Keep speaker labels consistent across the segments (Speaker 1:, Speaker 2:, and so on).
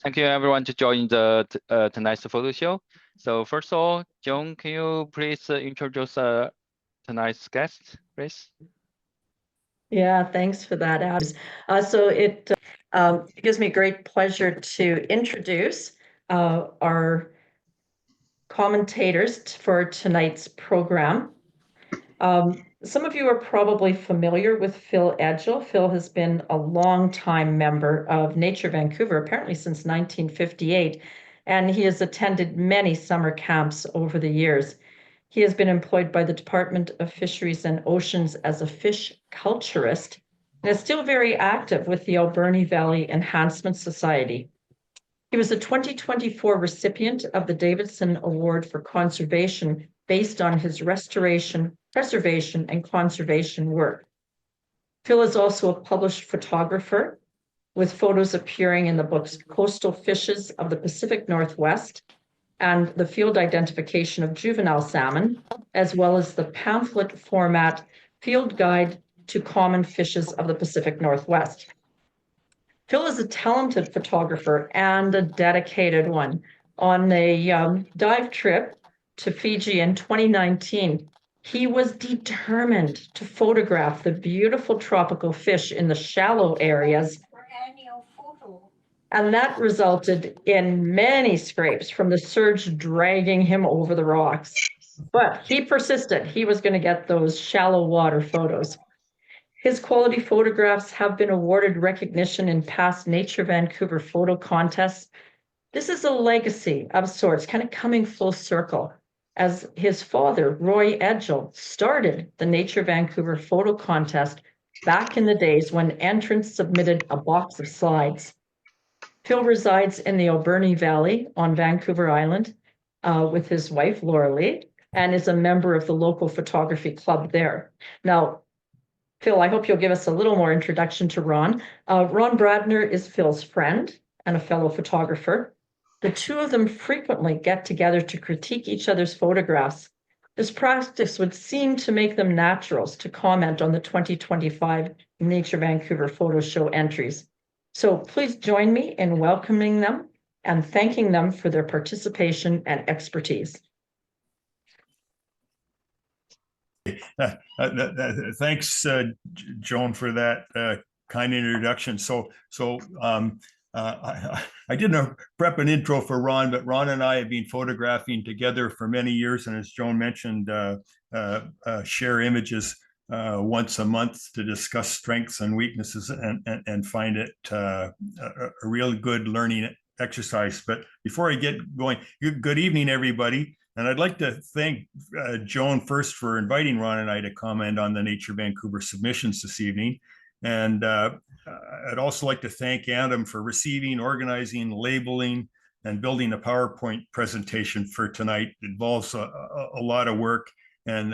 Speaker 1: Thank you everyone to join tonight's photo show. So first of all, Joan, can you please introduce tonight's guest, please?
Speaker 2: Yeah, thanks for that, Adam. So it gives me great pleasure to introduce our commentators for tonight's program. Some of you are probably familiar with Phil Edgell. Phil has been a long-time member of Nature Vancouver, apparently since 1958, and he has attended many summer camps over the years. He has been employed by the Department of Fisheries and Oceans as a fish culturist and is still very active with the Alberni Valley Enhancement Society. He was a 2024 recipient of the Davidson Award for Conservation based on his restoration, preservation, and conservation work. Phil is also a published photographer with photos appearing in the books Coastal Fishes of the Pacific Northwest and the Field Identification of Juvenile Salmon, as well as the pamphlet format Field Guide to Common Fishes of the Pacific Northwest. Phil is a talented photographer and a dedicated one. On a dive trip to Fiji in 2019, he was determined to photograph the beautiful tropical fish in the shallow areas. And that resulted in many scrapes from the surge dragging him over the rocks. But he persisted. He was going to get those shallow water photos. His quality photographs have been awarded recognition in past Nature Vancouver photo contests. This is a legacy of sorts, kind of coming full circle, as his father, Roy Edgell, started the Nature Vancouver photo contest back in the days when entrants submitted a box of slides. Phil resides in the Alberni Valley on Vancouver Island with his wife, Laura Lee, and is a member of the local photography club there. Now, Phil, I hope you'll give us a little more introduction to Ron. Ron Bradner is Phil's friend and a fellow photographer. The two of them frequently get together to critique each other's photographs. This practice would seem to make them naturals to comment on the 2025 Nature Vancouver Photo Show entries. So please join me in welcoming them and thanking them for their participation and expertise.
Speaker 3: Thanks, Joan, for that kind introduction. I didn't prep an intro for Ron, but Ron and I have been photographing together for many years, and as Joan mentioned, share images once a month to discuss strengths and weaknesses and find it a real good learning exercise. But before I get going, good evening, everybody. And I'd like to thank Joan first for inviting Ron and I to comment on the Nature Vancouver submissions this evening. And I'd also like to thank Adam for receiving, organizing, labeling, and building a PowerPoint presentation for tonight. It involves a lot of work, and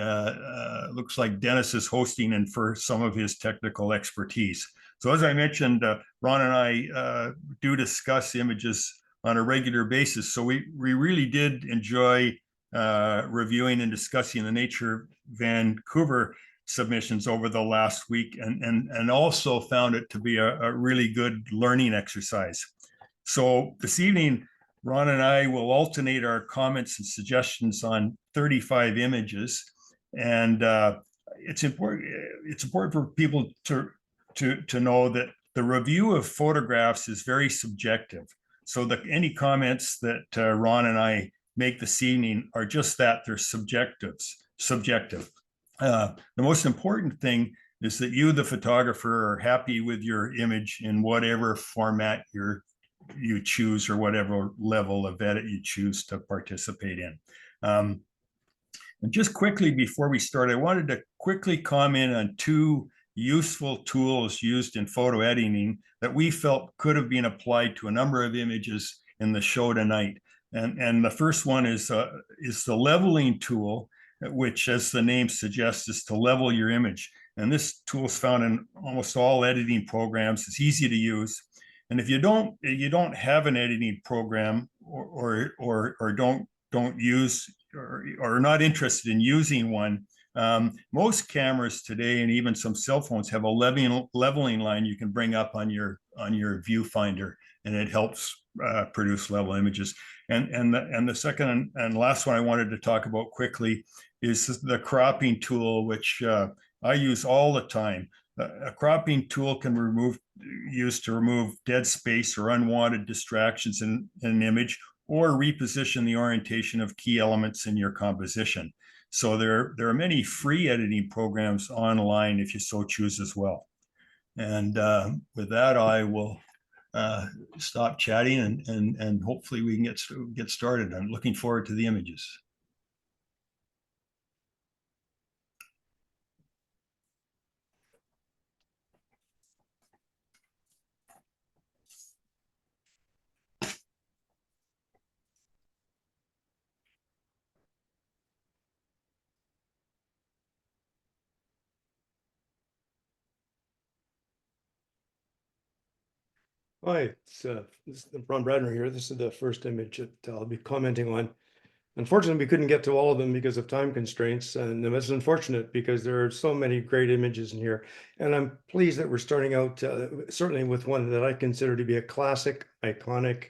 Speaker 3: looks like Dennis is hosting and for some of his technical expertise. So as I mentioned, Ron and I do discuss images on a regular basis. So we really did enjoy reviewing and discussing the Nature Vancouver submissions over the last week, and also found it to be a really good learning exercise. So this evening, Ron and I will alternate our comments and suggestions on 35 images, and it's important for people to know that the review of photographs is very subjective. So any comments that Ron and I make this evening are just that, they're subjective. The most important thing is that you, the photographer, are happy with your image in whatever format you choose or whatever level of edit you choose to participate in. And just quickly before we start, I wanted to quickly comment on two useful tools used in photo editing that we felt could have been applied to a number of images in the show tonight. And the first one is the leveling tool, which, as the name suggests, is to level your image. And this tool is found in almost all editing programs. It's easy to use. And if you don't have an editing program or don't use or are not interested in using one, most cameras today and even some cell phones have a leveling line you can bring up on your viewfinder, and it helps produce level images. And the second and last one I wanted to talk about quickly is the cropping tool, which I use all the time. A cropping tool can used to remove dead space or unwanted distractions in an image, or reposition the orientation of key elements in your composition. So there are many free editing programs online if you so choose as well. And with that, I will stop chatting and hopefully we can get started. I'm looking forward to the images.
Speaker 4: Hi, this is Ron Bradner here. This is the first image that I'll be commenting on. Unfortunately, we couldn't get to all of them because of time constraints, and it's unfortunate because there are so many great images in here. And I'm pleased that we're starting out certainly with one that I consider to be a classic, iconic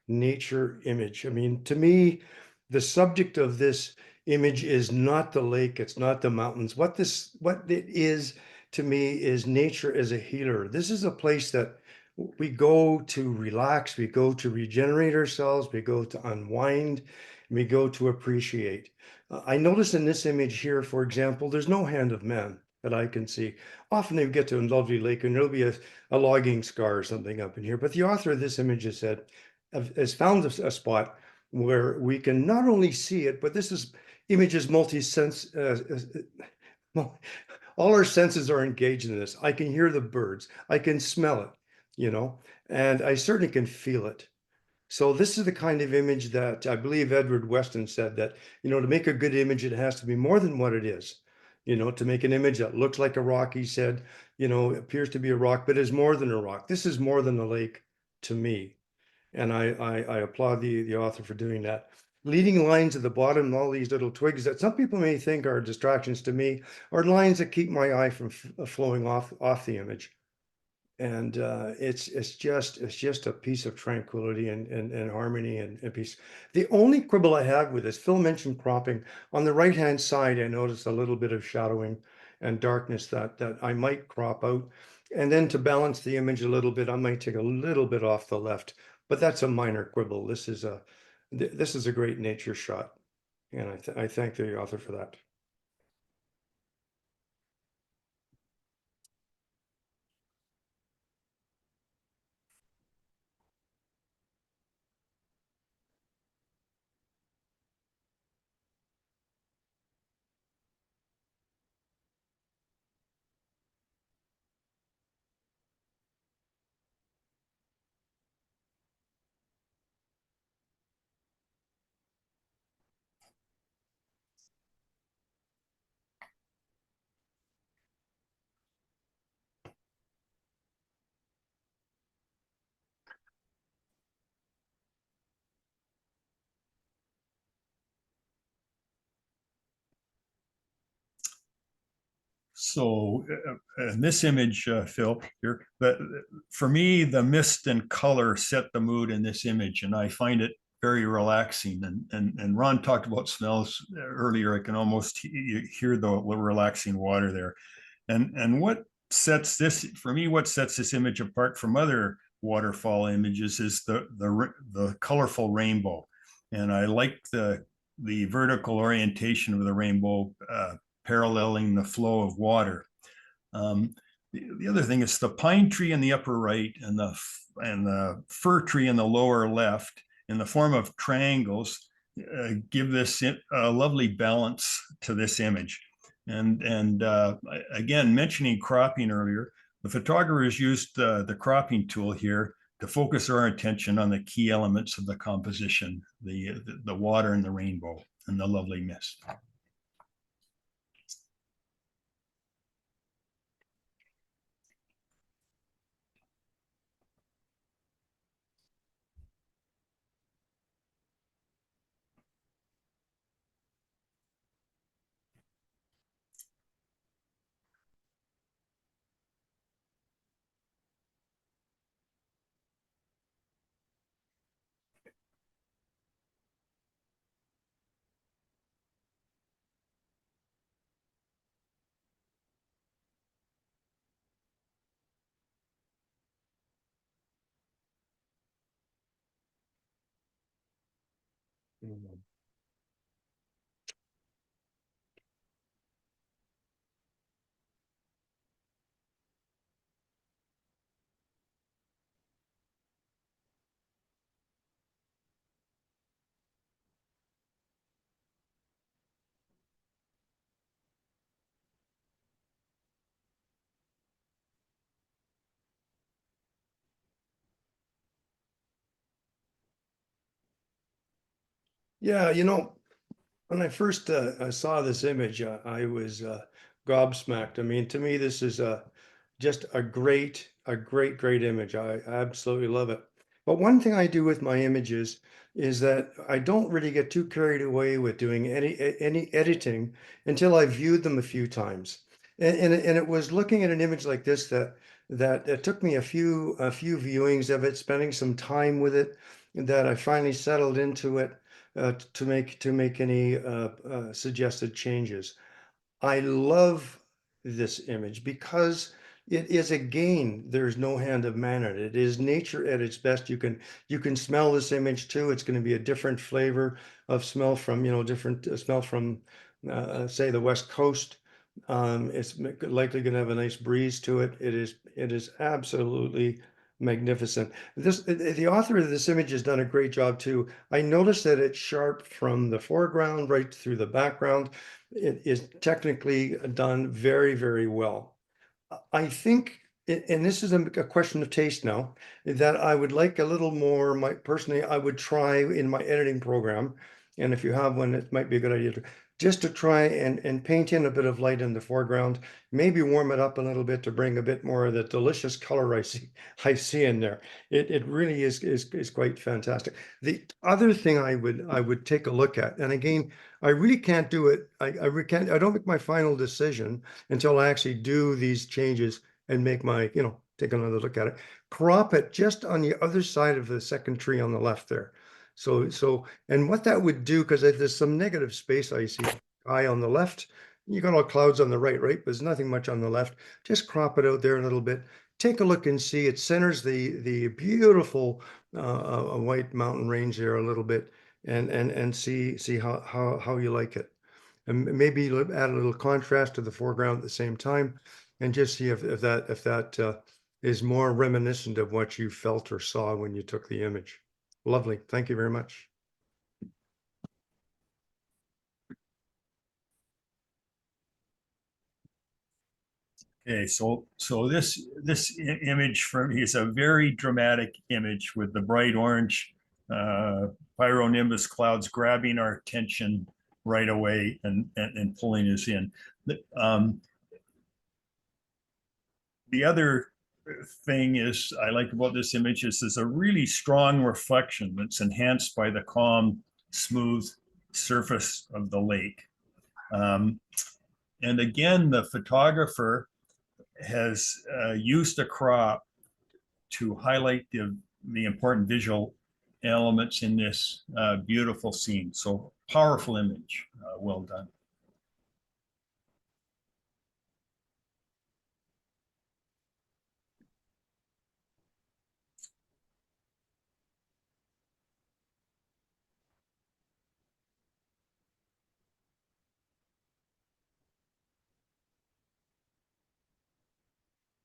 Speaker 4: nature image. I mean, to me, the subject of this image is not the lake, it's not the mountains. What it is to me is nature as a healer. This is a place that we go to relax, we go to regenerate ourselves, we go to unwind, we go to appreciate. I notice in this image here, for example, there's no hand of man that I can see. Often they get to a lovely lake and there'll be a logging scar or something up in here. But the author of this image has found a spot where we can not only see it, but image is multi-sense. All our senses are engaged in this. I can hear the birds. I can smell it, and I certainly can feel it. So this is the kind of image that I believe Edward Weston said that, to make a good image, it has to be more than what it is. To make an image that looks like a rock, he said, appears to be a rock, but is more than a rock. This is more than a lake to me. And I applaud the author for doing that. Leading lines at the bottom, all these little twigs that some people may think are distractions, to me are lines that keep my eye from flowing off the image. And it's just a piece of tranquility and harmony and peace. The only quibble I have with this, Phil mentioned cropping. On the right hand side, I noticed a little bit of shadowing and darkness that I might crop out. And then to balance the image a little bit, I might take a little bit off the left, but that's a minor quibble. This is a great nature shot, and I thank the author for that.
Speaker 3: So in this image, Phil, here, for me, the mist and color set the mood in this image, and I find it very relaxing. And Ron talked about smells earlier. I can almost hear the relaxing water there. And what sets this, for me, what sets this image apart from other waterfall images is the colorful rainbow. And I like the vertical orientation of the rainbow, paralleling the flow of water. The other thing is the pine tree in the upper right and the fir tree in the lower left, in the form of triangles, give this a lovely balance to this image. And again, mentioning cropping earlier, the photographers used the cropping tool here to focus our attention on the key elements of the composition, the water and the rainbow and the lovely mist.
Speaker 4: Mhm. Yeah, when I first I saw this image, I was gobsmacked. I mean, to me, this is just a great image. I absolutely love it. But one thing I do with my images is that I don't really get too carried away with doing any editing until I viewed them a few times. And it was looking at an image like this that it took me a few viewings of it, spending some time with it, that I finally settled into it to make any suggested changes. I love this image because it is, again, there's no hand of man in it. It is nature at its best. You can smell this image too. It's going to be a different flavor of smell from, different smell from say the West Coast. It's likely going to have a nice breeze to it. It is absolutely magnificent. The author of this image has done a great job too. I noticed that it's sharp from the foreground right through the background. It is technically done very, very well. I think, and this is a question of taste now, that I would like a little more, personally, I would try in my editing program, and if you have one, it might be a good idea just to try and paint in a bit of light in the foreground, maybe warm it up a little bit to bring a bit more of the delicious color I see in there. It really is quite fantastic. The other thing I would take a look at, and again, I really can't do it. I don't make my final decision until I actually do these changes and make take another look at it. Crop it just on the other side of the second tree on the left there. And what that would do, because there's some negative space I see, eye on the left, you got all clouds on the right, right? But there's nothing much on the left. Just crop it out there a little bit. Take a look and see. It centers the beautiful white mountain range there a little bit, and see how you like it. And maybe add a little contrast to the foreground at the same time, and just see if that is more reminiscent of what you felt or saw when you took the image. Lovely. Thank you very much.
Speaker 3: Okay, so this image for me is a very dramatic image with the bright orange pyronimbus clouds grabbing our attention right away and pulling us in. The other thing is I like about this image is there's a really strong reflection that's enhanced by the calm, smooth surface of the lake. And again, the photographer has used a crop to highlight the important visual elements in this beautiful scene. So powerful image, well done.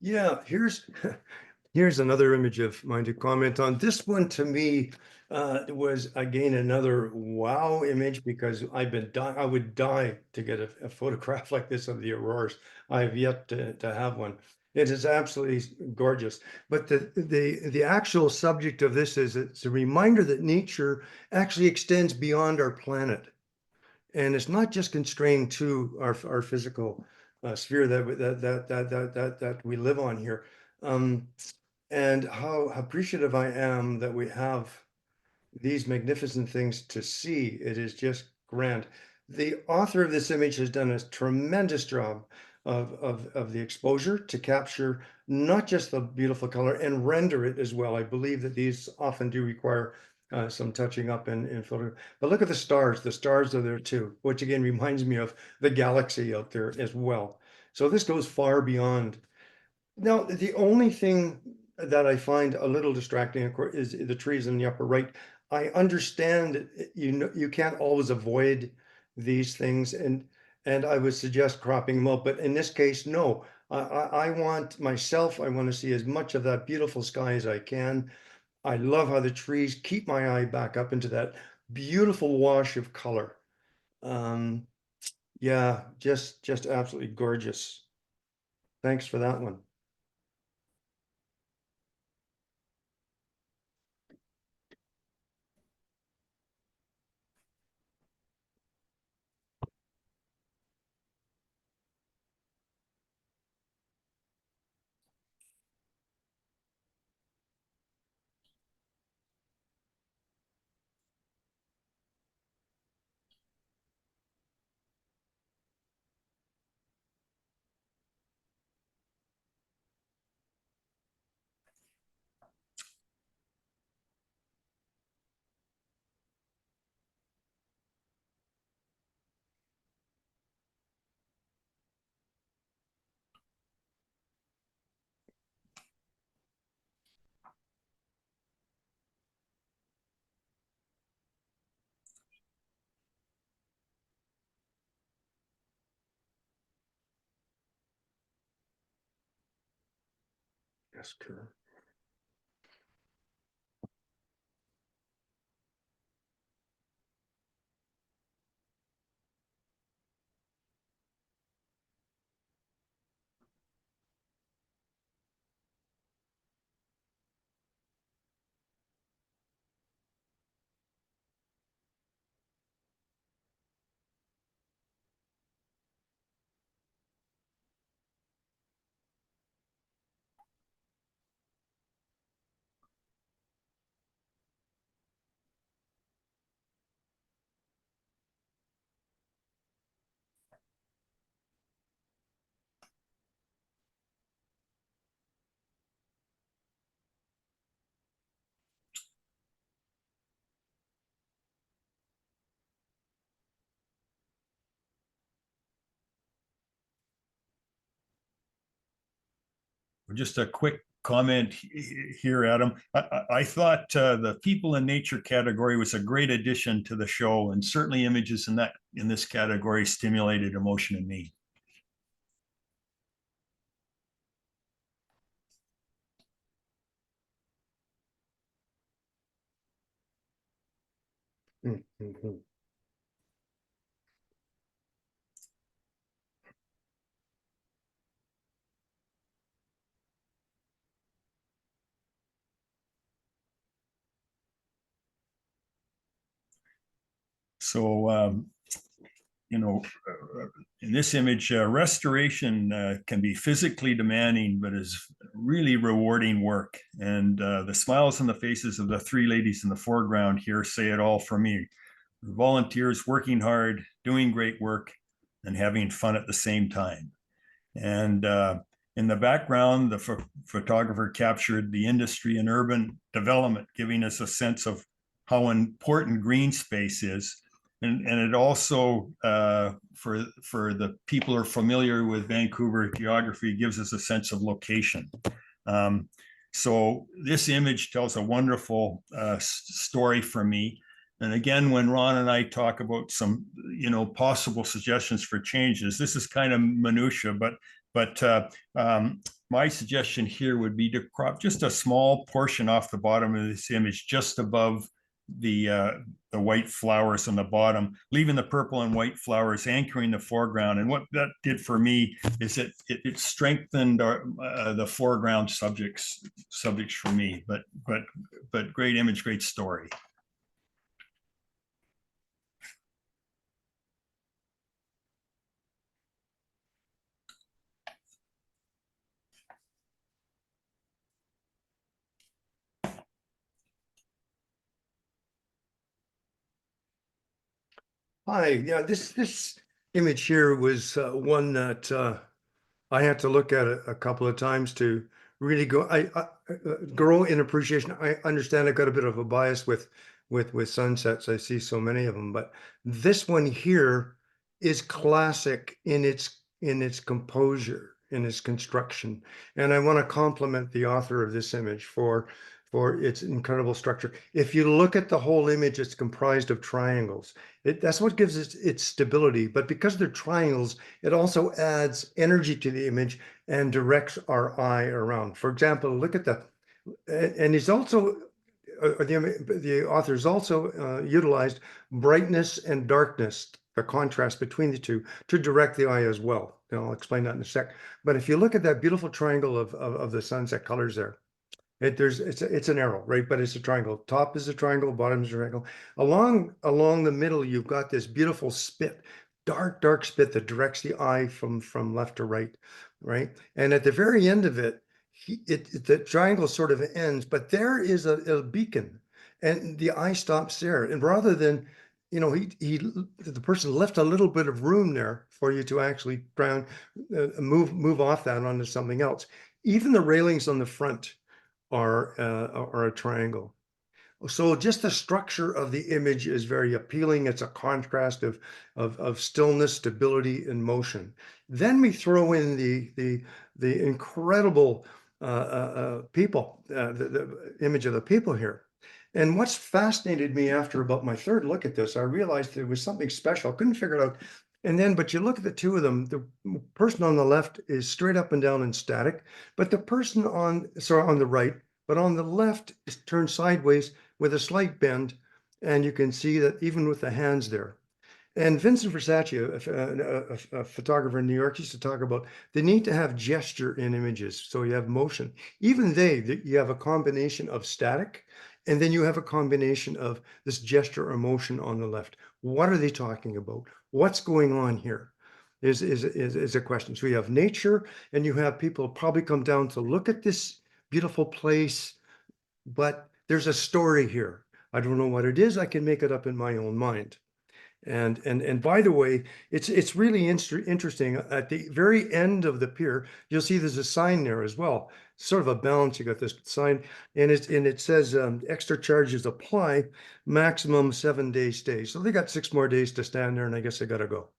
Speaker 4: Yeah, here's another image of mine to comment on. This one to me was again another wow image, because I would die to get a photograph like this of the auroras. I have yet to have one. It is absolutely gorgeous. But the actual subject of this is it's a reminder that nature actually extends beyond our planet. And it's not just constrained to our physical sphere that we live on here. And how appreciative I am that we have these magnificent things to see. It is just grand. The author of this image has done a tremendous job of the exposure to capture not just the beautiful color and render it as well. I believe that these often do require some touching up in photo. But look at the stars. The stars are there too, which again reminds me of the galaxy out there as well. So this goes far beyond. Now, the only thing that I find a little distracting, of course, is the trees in the upper right. I understand that you can't always avoid these things, and I would suggest cropping them out. But in this case, no. I want myself. I want to see as much of that beautiful sky as I can. I love how the trees keep my eye back up into that beautiful wash of color. Yeah, just absolutely gorgeous. Thanks for that one. Yes, Kerr.
Speaker 3: Just a quick comment here, Adam. I thought the people in nature category was a great addition to the show, and certainly images in this category stimulated emotion in me.
Speaker 4: Mm-hmm.
Speaker 3: So, in this image, restoration can be physically demanding, but is really rewarding work. And the smiles on the faces of the three ladies in the foreground here say it all for me. Volunteers working hard, doing great work, and having fun at the same time. And in the background, the photographer captured the industry and urban development, giving us a sense of how important green space is. And it also, for the people who are familiar with Vancouver geography, gives us a sense of location. So this image tells a wonderful story for me. And again, when Ron and I talk about some, possible suggestions for changes, this is kind of minutia, but my suggestion here would be to crop just a small portion off the bottom of this image, just above the white flowers on the bottom, leaving the purple and white flowers anchoring the foreground. And what that did for me is it strengthened the foreground subjects for me. But great image, great story.
Speaker 4: Hi, yeah, this image here was one that I had to look at a couple of times to really grow in appreciation. I understand I've got a bit of a bias with sunsets. I see so many of them, but this one here is classic in its composure. in its construction. And I want to compliment the author of this image for its incredible structure. If you look at the whole image, it's comprised of triangles. That's what gives it its stability. But because they're triangles, it also adds energy to the image and directs our eye around. For example, look at and he's also, the author's also utilized brightness and darkness, the contrast between the two, to direct the eye as well. And I'll explain that in a sec. But if you look at that beautiful triangle of the sunset colors there, it's an arrow, right? But it's a triangle. Top is a triangle, bottom is a triangle. Along the middle, you've got this beautiful spit, dark spit that directs the eye from left to right, right? And at the very end of it, the triangle sort of ends, but there is a beacon, and the eye stops there. And rather than, the person left a little bit of room there for you to actually try and move off that onto something else. Even the railings on the front are a triangle. So just the structure of the image is very appealing. It's a contrast of stillness, stability, and motion. Then we throw in the incredible people, the image of the people here. And what's fascinated me after about my third look at this, I realized there was something special. I couldn't figure it out. And then, but you look at the two of them, the person on the left is straight up and down and static, but the person on the right, but on the left is turned sideways with a slight bend. And you can see that even with the hands there. And Vincent Versace, a photographer in New York, used to talk about the need to have gesture in images. So you have motion. Even you have a combination of static, and then you have a combination of this gesture or motion on the left. What are they talking about? What's going on here? Is a question. So you have nature, and you have people probably come down to look at this beautiful place, but there's a story here. I don't know what it is. I can make it up in my own mind. And by the way, it's really interesting. At the very end of the pier, you'll see there's a sign there as well. Sort of a balance. You got this sign, and it says extra charges apply, maximum 7-day stay. So they got 6 more days to stand there, and I guess I gotta go.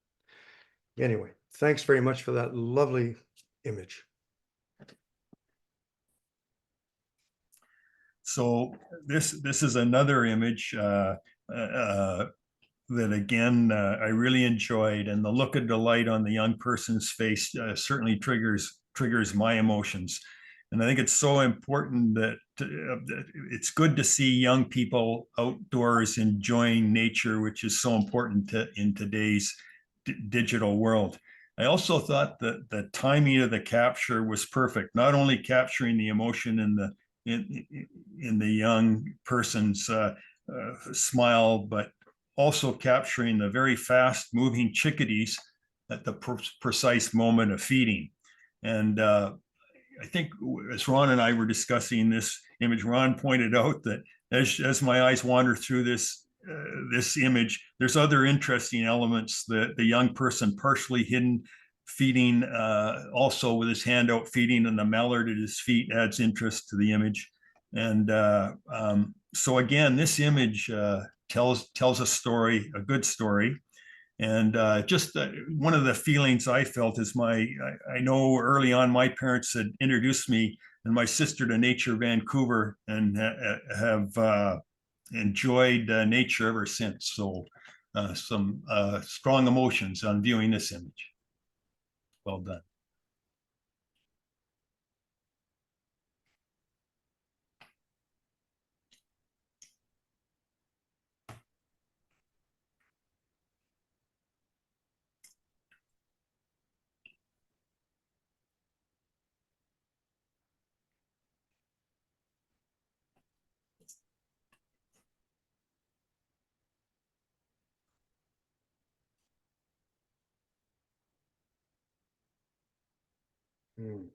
Speaker 4: Anyway, thanks very much for that lovely image.
Speaker 3: So this is another image that again I really enjoyed, and the look of delight on the young person's face certainly triggers my emotions. And I think it's so important that it's good to see young people outdoors enjoying nature, which is so important in today's digital world. I also thought that the timing of the capture was perfect, not only capturing the emotion in the young person's smile, but also capturing the very fast moving chickadees at the precise moment of feeding. And I think as Ron and I were discussing this image, Ron pointed out that as my eyes wander through this image, there's other interesting elements. The young person partially hidden feeding, also with his hand out feeding, and the mallard at his feet adds interest to the image. And so again, this image tells a story, a good story. And just one of the feelings I felt is I know early on my parents had introduced me and my sister to Nature Vancouver, and have enjoyed nature ever since. So some strong emotions on viewing this image. Well done.
Speaker 4: Hmm.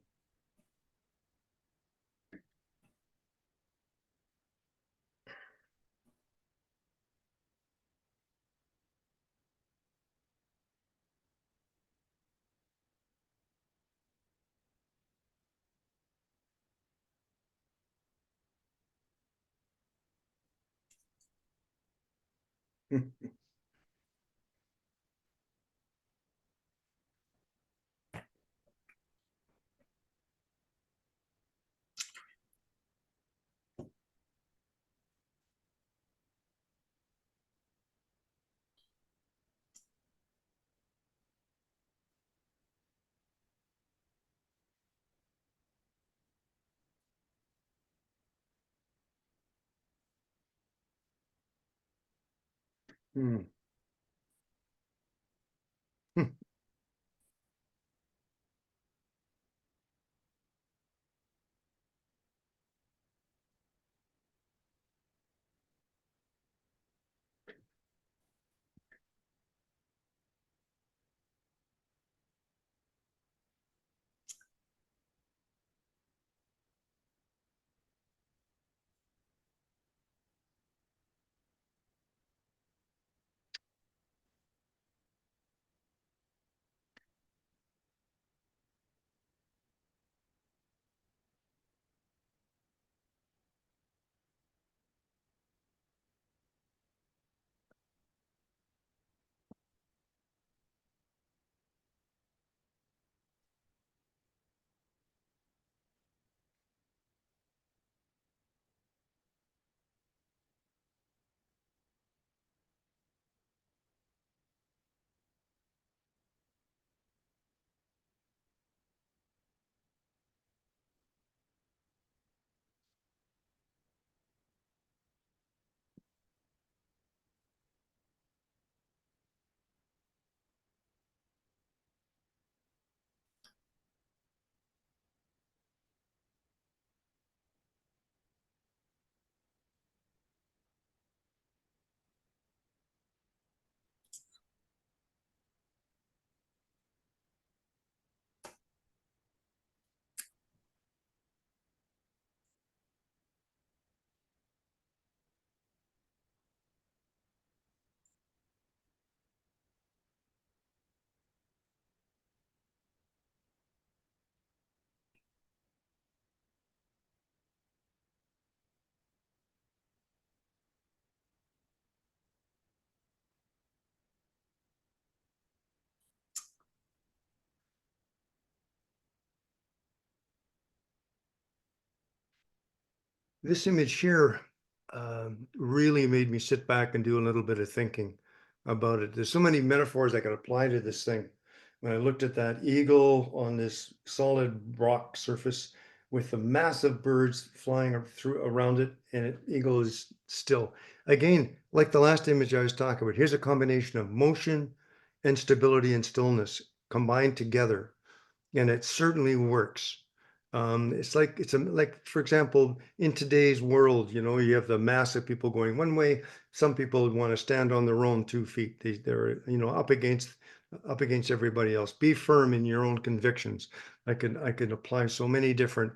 Speaker 4: Hmm. Hmm. This image here really made me sit back and do a little bit of thinking about it. There's so many metaphors I could apply to this thing. When I looked at that eagle on this solid rock surface with the massive birds flying through around it, and it eagle is still. Again, like the last image I was talking about, here's a combination of motion and stability and stillness combined together, and it certainly works. It's like, for example, in today's world, you have the mass of people going one way. Some people want to stand on their own 2 feet. They're, up against everybody else. Be firm in your own convictions. I could apply so many different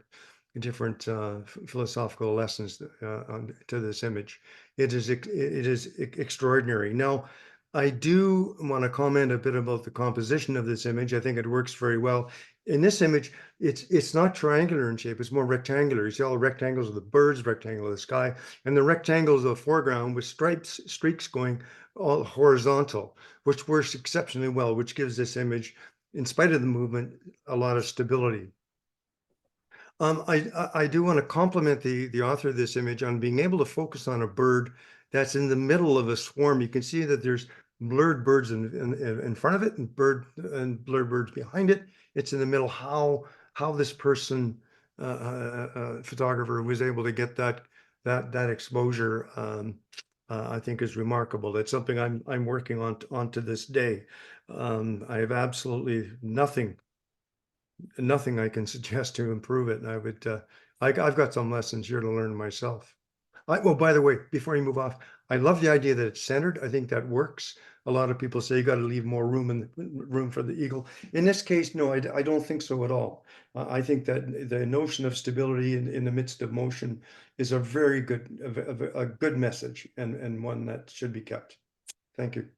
Speaker 4: philosophical lessons to this image. It is extraordinary. Now, I do want to comment a bit about the composition of this image. I think it works very well. In this image, it's not triangular in shape, it's more rectangular. You see all the rectangles of the birds, rectangle of the sky, and the rectangles of the foreground with streaks going all horizontal, which works exceptionally well, which gives this image, in spite of the movement, a lot of stability. I do want to compliment the author of this image on being able to focus on a bird that's in the middle of a swarm. You can see that there's blurred birds in front of it and blurred birds behind it. It's in the middle. How this person, photographer, was able to get that exposure, I think is remarkable. That's something I'm working on to this day. I have absolutely nothing I can suggest to improve it. And I've got some lessons here to learn myself. Well, by the way, before you move off, I love the idea that it's centered. I think that works. A lot of people say you got to leave more room for the eagle. In this case, no, I don't think so at all. I think that the notion of stability in the midst of motion is a very good message, and one that should be kept. Thank you.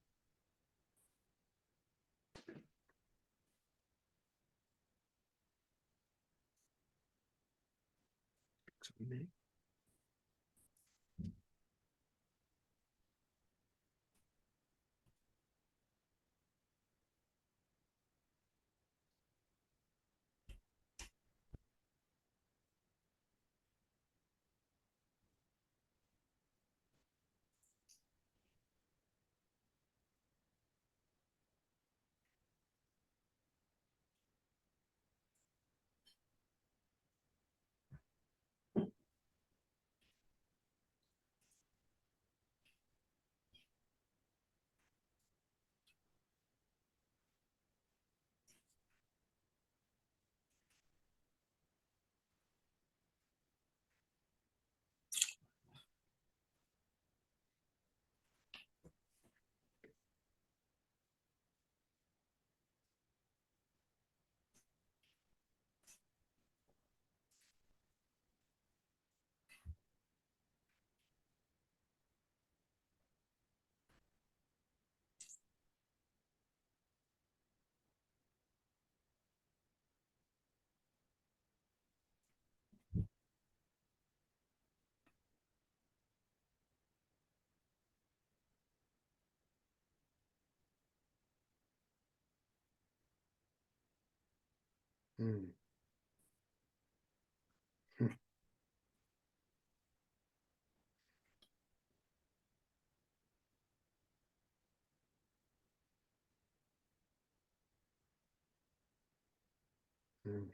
Speaker 4: Mm. Mm.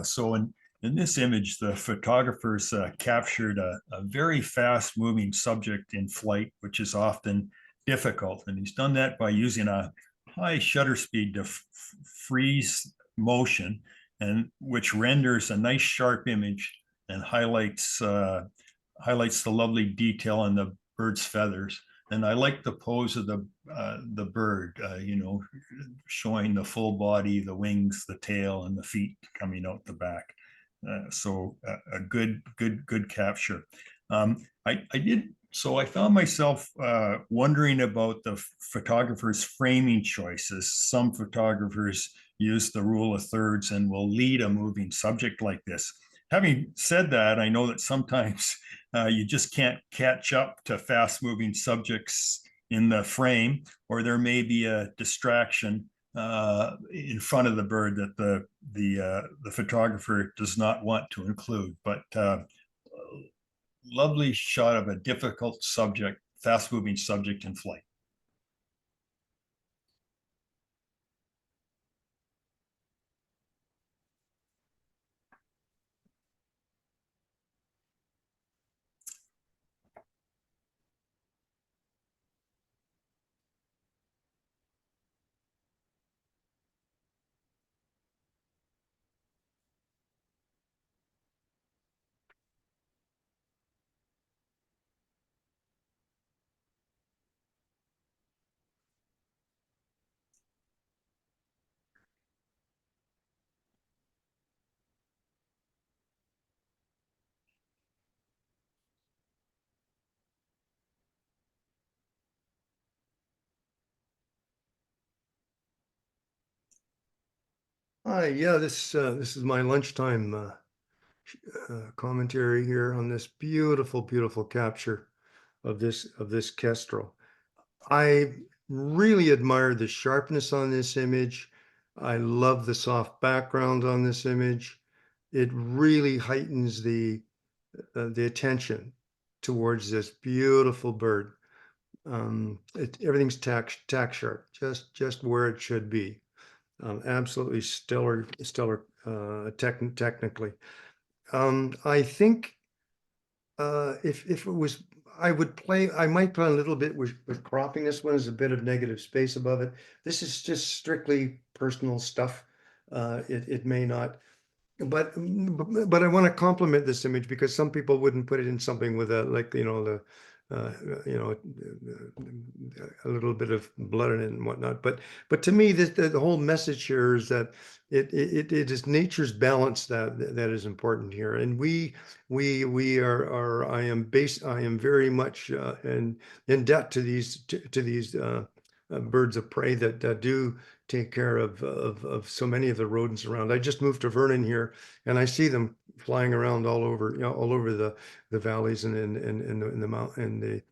Speaker 3: So in this image, the photographers captured a very fast moving subject in flight, which is often difficult. And he's done that by using a high shutter speed to freeze motion, and which renders a nice sharp image and highlights the lovely detail on the bird's feathers. And I like the pose of the bird, showing the full body, the wings, the tail, and the feet coming out the back. So a good capture. So I found myself wondering about the photographer's framing choices. Some photographers use the rule of thirds and will lead a moving subject like this. Having said that, I know that sometimes you just can't catch up to fast moving subjects in the frame, or there may be a distraction in front of the bird that the photographer does not want to include. But lovely shot of a difficult subject, fast moving subject in flight.
Speaker 4: Hi, yeah, this is my lunchtime commentary here on this beautiful, beautiful capture of this kestrel. I really admire the sharpness on this image. I love the soft background on this image. It really heightens the attention towards this beautiful bird. Everything's tack sharp, just where it should be. Absolutely stellar technically. I think if it was, I might play a little bit with cropping this one as a bit of negative space above it. This is just strictly personal stuff. It may not, but I want to compliment this image because some people wouldn't put it in something with a, like, a little bit of blood in it and whatnot. But to me, the whole message here is that it is nature's balance that is important here. And we are I am very much in debt to these birds of prey that do take care of so many of the rodents around. I just moved to Vernon here, and I see them flying around all over, all over the valleys and in the mountain,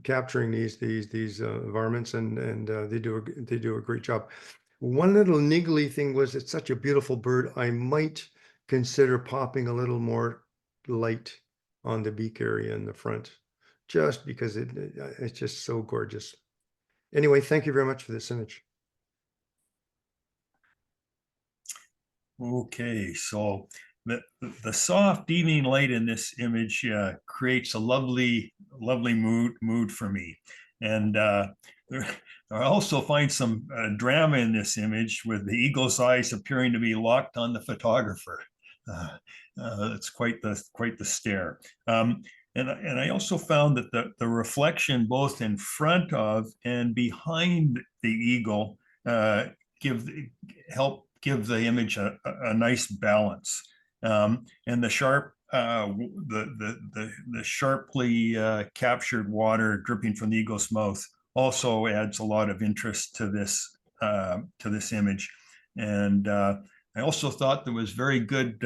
Speaker 4: capturing these varmints, and they do a great job. One little niggly thing was, it's such a beautiful bird. I might consider popping a little more light on the beak area in the front, just because it's just so gorgeous. Anyway, thank you very much for this image.
Speaker 3: Okay, so the soft evening light in this image creates a lovely mood for me. And I also find some drama in this image with the eagle's eyes appearing to be locked on the photographer. It's quite the stare. And I also found that the reflection both in front of and behind the eagle help give the image a nice balance. And the sharply captured water dripping from the eagle's mouth also adds a lot of interest to this image. And I also thought there was very good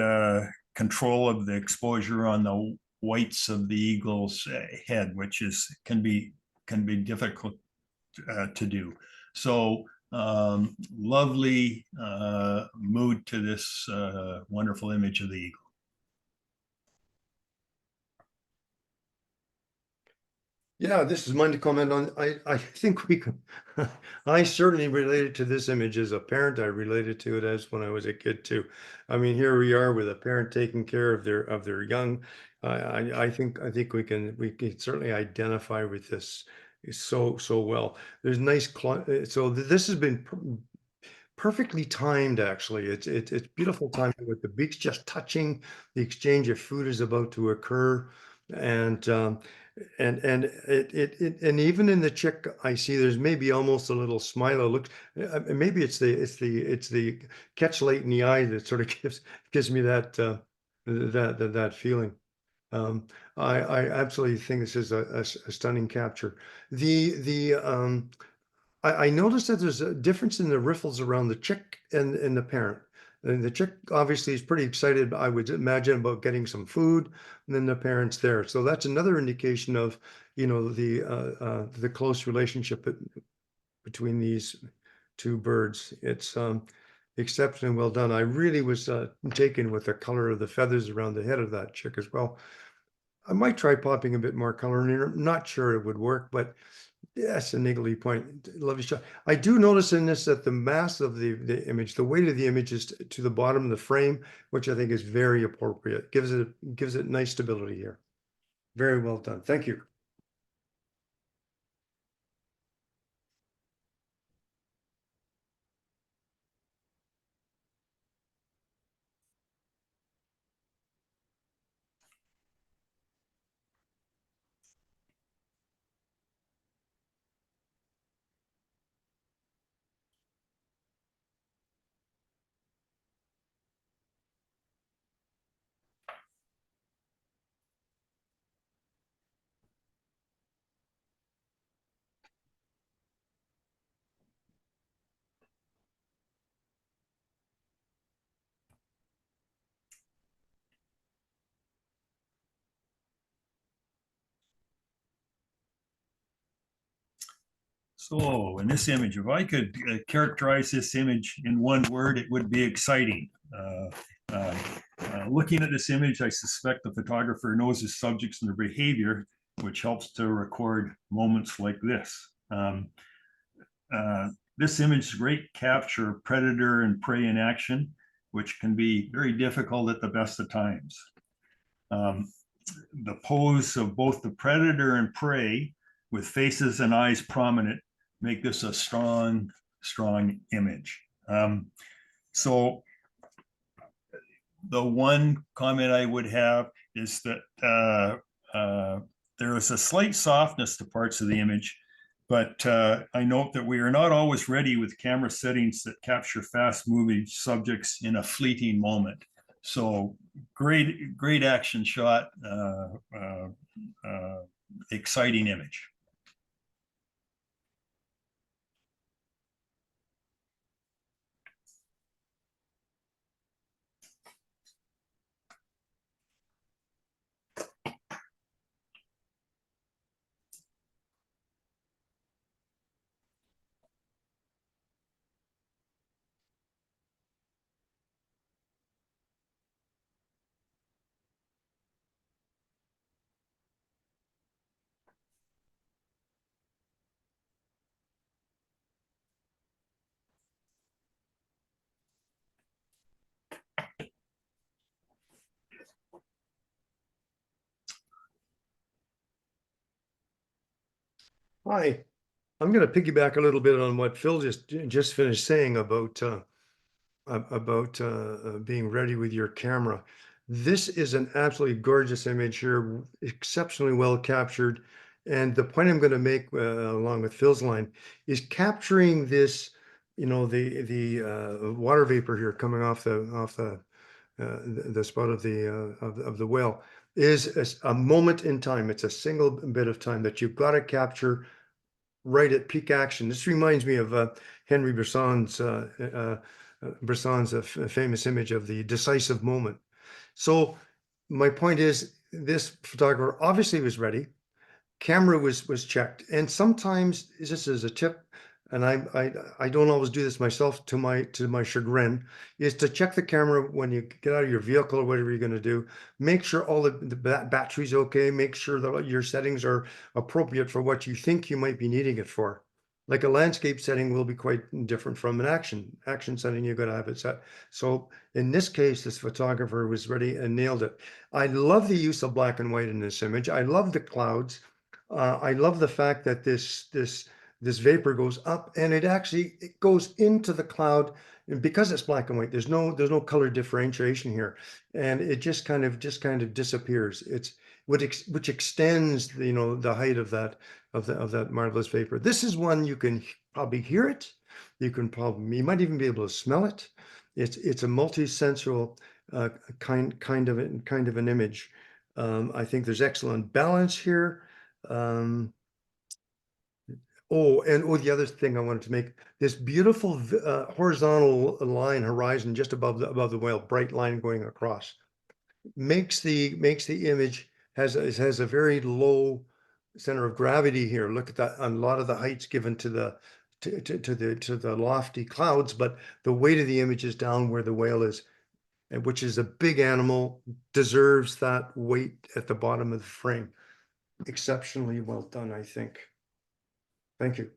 Speaker 3: control of the exposure on the whites of the eagle's head, which can be difficult to do. So lovely mood to this wonderful image of the eagle.
Speaker 4: Yeah, this is mine to comment on. I think we can, I certainly related to this image as a parent. I related to it as when I was a kid too. I mean, here we are with a parent taking care of their young. I think we can certainly identify with this so well. There's nice so this has been perfectly timed, actually. It's beautiful timing with the beaks just touching. The exchange of food is about to occur, and and even in the chick, I see there's maybe almost a little smile. It looks maybe it's the catch light in the eye that sort of gives me that feeling. I absolutely think this is a stunning capture. I noticed that there's a difference in the riffles around the chick and the parent. And the chick obviously is pretty excited, I would imagine, about getting some food, and then the parent's there. So that's another indication of, the close relationship between these two birds. It's exceptionally well done. I really was taken with the color of the feathers around the head of that chick as well. I might try popping a bit more color in here. I'm not sure it would work, but yes, a niggly point. Lovely shot. I do notice in this that the mass of the image, the weight of the image is to the bottom of the frame, which I think is very appropriate. Gives it nice stability here. Very well done. Thank you.
Speaker 3: So in this image, if I could characterize this image in one word, it would be exciting. Looking at this image, I suspect the photographer knows his subjects and their behavior, which helps to record moments like this. This image is a great capture of predator and prey in action, which can be very difficult at the best of times. The pose of both the predator and prey with faces and eyes prominent make this a strong image. So the one comment I would have is that there is a slight softness to parts of the image, but I note that we are not always ready with camera settings that capture fast moving subjects in a fleeting moment. So great action shot, exciting image.
Speaker 4: Hi, I'm going to piggyback a little bit on what Phil just finished saying about being ready with your camera. This is an absolutely gorgeous image here, exceptionally well captured. And the point I'm going to make, along with Phil's line, is capturing this, the water vapor here coming off the spout of the whale is a moment in time. It's a single bit of time that you've got to capture right at peak action. This reminds me of Henry Bresson's famous image of the decisive moment. So my point is, this photographer obviously was ready. Camera was checked, and sometimes, just as a tip, and I don't always do this myself, to my chagrin, is to check the camera when you get out of your vehicle or whatever you're going to do. Make sure all the battery's okay. Make sure that your settings are appropriate for what you think you might be needing it for. Like a landscape setting will be quite different from an action setting. You've got to have it set. So in this case, this photographer was ready and nailed it. I love the use of black and white in this image. I love the clouds. I love the fact that this vapor goes up, and it goes into the cloud, and because it's black and white, there's no color differentiation here, and it just kind of disappears. It's which extends the height of that marvelous vapor. This is one you can probably hear it. You might even be able to smell it. It's a multi-sensual kind of an image. I think there's excellent balance here. The other thing I wanted to make, this beautiful horizontal horizon just above the whale, bright line going across, makes the image has a very low center of gravity here. Look at that, a lot of the height's given to the lofty clouds, but the weight of the image is down where the whale is, which is a big animal, deserves that weight at the bottom of the frame. Exceptionally well done, I think. Thank you.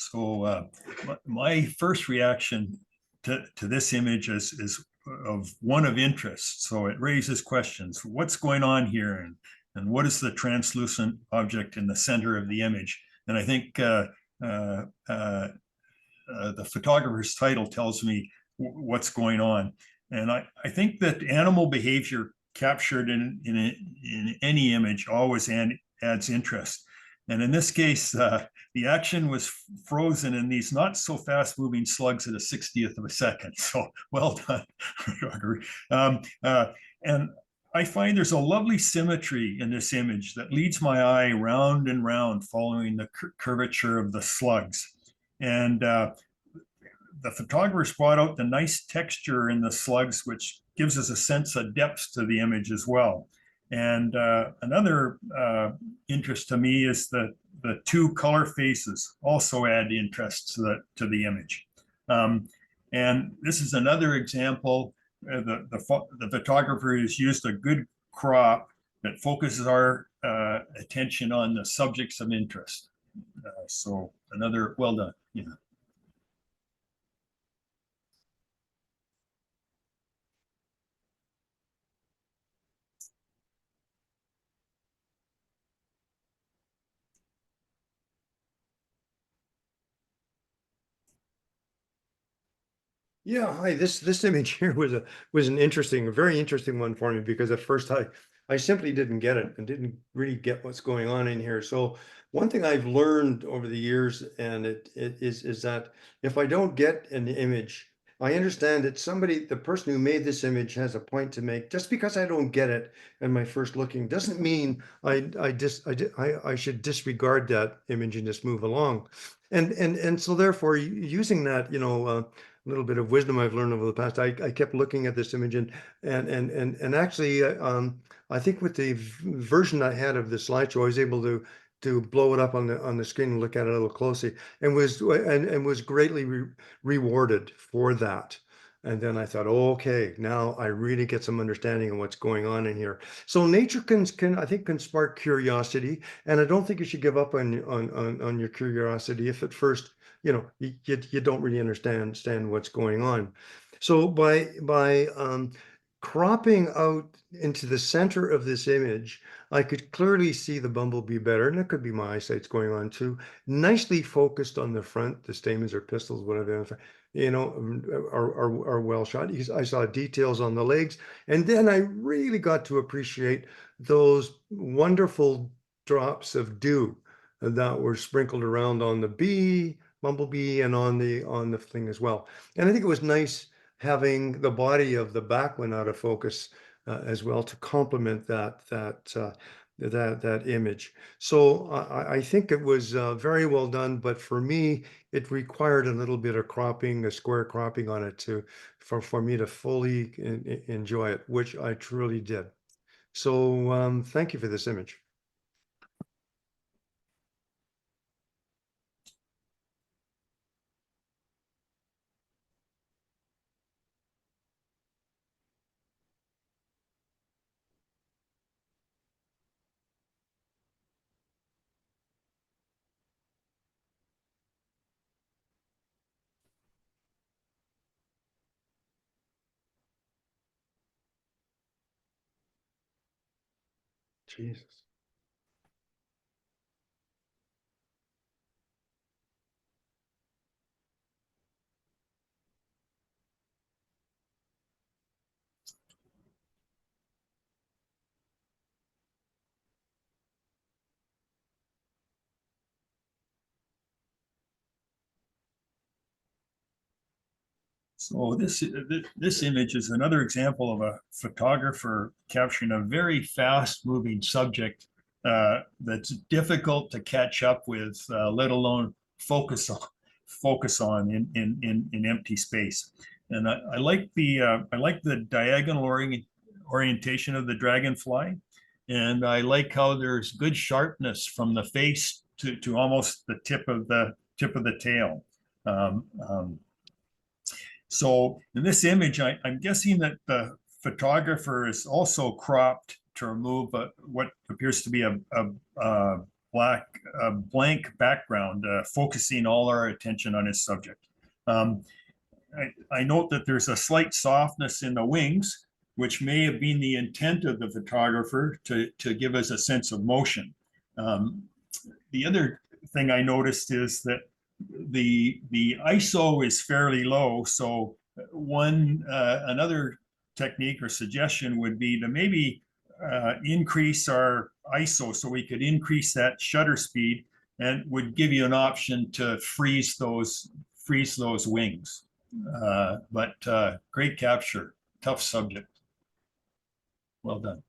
Speaker 3: So my first reaction to this image is of one of interest. So it raises questions. What's going on here? And what is the translucent object in the center of the image? And I think the photographer's title tells me what's going on. And I think that animal behavior captured in any image always adds interest. And in this case, the action was frozen in these not so fast moving slugs at a 60th of a second. So well done. And I find there's a lovely symmetry in this image that leads my eye round and round following the curvature of the slugs. And the photographers brought out the nice texture in the slugs, which gives us a sense of depth to the image as well. And another interest to me is that the two color faces also add interest to the image. And this is another example. The photographer has used a good crop that focuses our attention on the subjects of interest. So another, well done. Yeah.
Speaker 4: Yeah, hi. This image here was a very interesting one for me, because at first I simply didn't get it and didn't really get what's going on in here. So one thing I've learned over the years, and it is that if I don't get an image, I understand that the person who made this image has a point to make. Just because I don't get it in my first looking doesn't mean I should disregard that image and just move along. And so therefore, using that, little bit of wisdom I've learned over the past. I kept looking at this image and actually, I think with the version I had of the slideshow, I was able to blow it up on the screen and look at it a little closely, and was greatly rewarded for that. And then I thought, oh, okay, now I really get some understanding of what's going on in here. So nature can I think can spark curiosity, and I don't think you should give up on your curiosity if at first you don't really understand what's going on. So by cropping out into the center of this image, I could clearly see the bumblebee better, and it could be my eyesight's going on too. Nicely focused on the front, the stamens or pistils, whatever, are well shot. I saw details on the legs, and then I really got to appreciate those wonderful drops of dew that were sprinkled around on the bumblebee, and on the thing as well. And I think it was nice having the body of the back one out of focus as well to complement that image. So I think it was very well done, but for me, it required a little bit of cropping, a square cropping on it for me to fully enjoy it, which I truly did. So thank you for this image. Jesus.
Speaker 3: So this image is another example of a photographer capturing a very fast-moving subject that's difficult to catch up with, let alone focus on in empty space. And I like the diagonal orientation of the dragonfly, and I like how there's good sharpness from the face to almost the tip of the tail. So in this image, I'm guessing that the photographer is also cropped to remove what appears to be a blank background, focusing all our attention on his subject. I note that there's a slight softness in the wings, which may have been the intent of the photographer to give us a sense of motion. The other thing I noticed is that the ISO is fairly low. So another technique or suggestion would be to maybe increase our ISO so we could increase that shutter speed, and would give you an option to freeze those wings. But great capture, tough subject. Well done.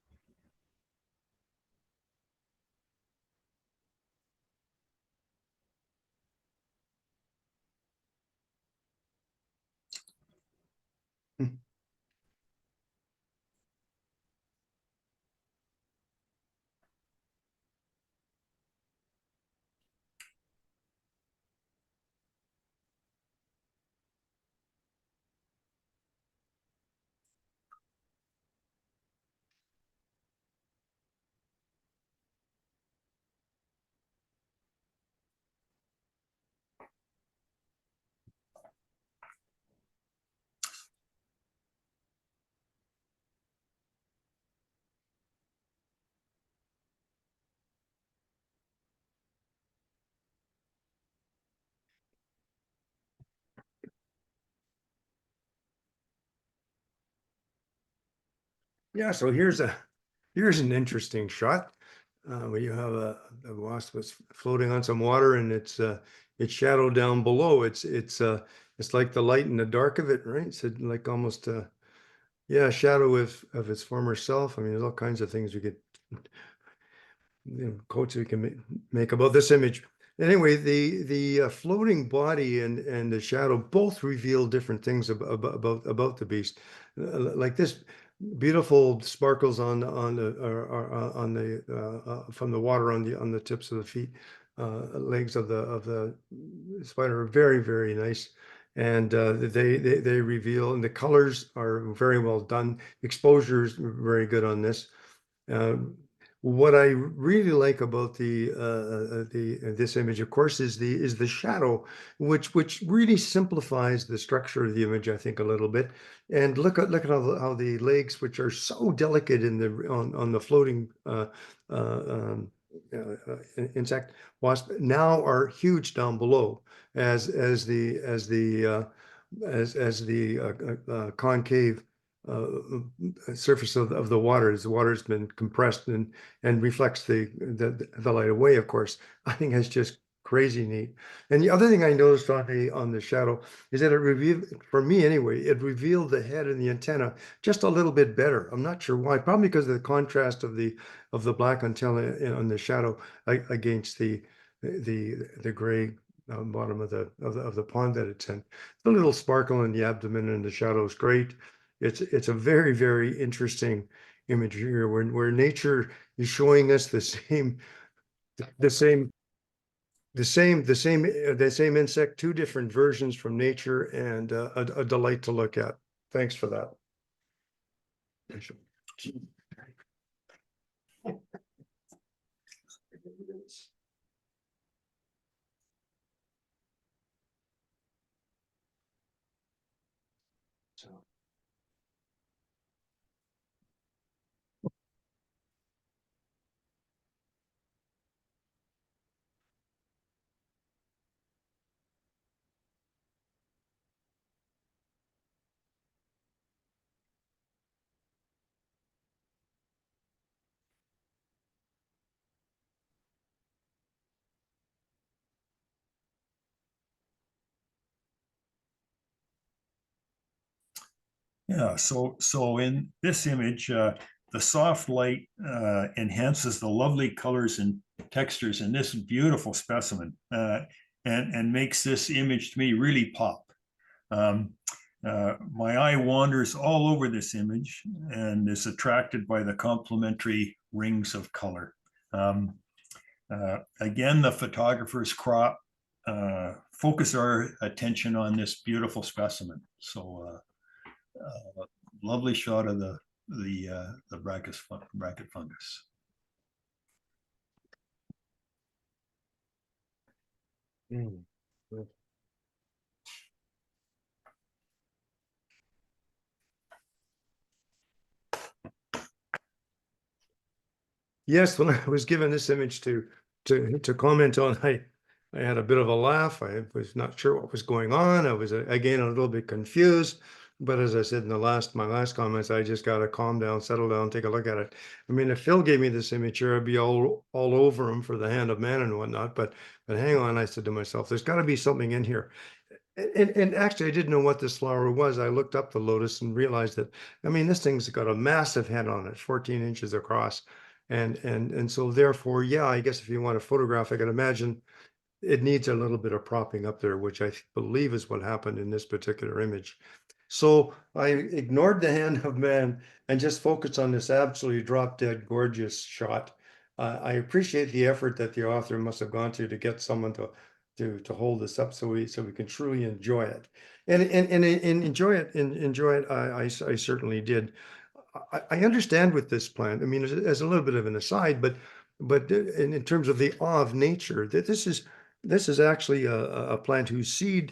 Speaker 4: Yeah, so here's an interesting shot where you have a wasp that's floating on some water, and it's shadowed down below. It's like the light and the dark of it, right? It's like almost yeah, a shadow of its former self. I mean, there's all kinds of things we could quotes we can make about this image. Anyway, the floating body and the shadow both reveal different things about the beast. Like this beautiful sparkles on the from the water on the tips of the feet, legs of the spider are very nice. And they reveal, and the colors are very well done. Exposure is very good on this. What I really like about this image, of course, is the shadow, which really simplifies the structure of the image, I think, a little bit. And look at how the legs, which are so delicate on the floating insect wasp, now are huge down below as the concave surface of the water, as the water's been compressed and reflects the light away, of course. I think that's just crazy neat. And the other thing I noticed on the shadow is that it revealed, for me anyway, it revealed the head and the antenna just a little bit better. I'm not sure why, probably because of the contrast of the black antenna on the shadow against the gray bottom of the pond that it's in. The little sparkle in the abdomen and the shadow is great. It's a very interesting image here where nature is showing us the same insect, two different versions from nature, and a delight to look at. Thanks for that.
Speaker 3: Yeah, so in this image, the soft light enhances the lovely colors and textures in this beautiful specimen, and makes this image to me really pop. My eye wanders all over this image and is attracted by the complementary rings of color. Again, the photographer's crop focus our attention on this beautiful specimen. So lovely shot of the bracket fungus.
Speaker 4: Mm. Yes, when I was given this image to comment on, I had a bit of a laugh. I was not sure what was going on. I was again a little bit confused. But as I said in my last comments, I just got to calm down, settle down, take a look at it. I mean, if Phil gave me this image here, I'd be all over him for the hand of man and whatnot. But hang on, I said to myself, there's got to be something in here. And actually, I didn't know what this flower was. I looked up the lotus and realized that, I mean, this thing's got a massive head on it, 14 inches across. And so therefore, yeah, I guess if you want to photograph, I can imagine it needs a little bit of propping up there, which I believe is what happened in this particular image. So I ignored the hand of man and just focused on this absolutely drop dead gorgeous shot. I appreciate the effort that the author must have gone to get someone to hold this up so we can truly enjoy it. And enjoy it. I certainly did. I understand with this plant. I mean, as a little bit of an aside, but in terms of the awe of nature, that this is actually a plant whose seed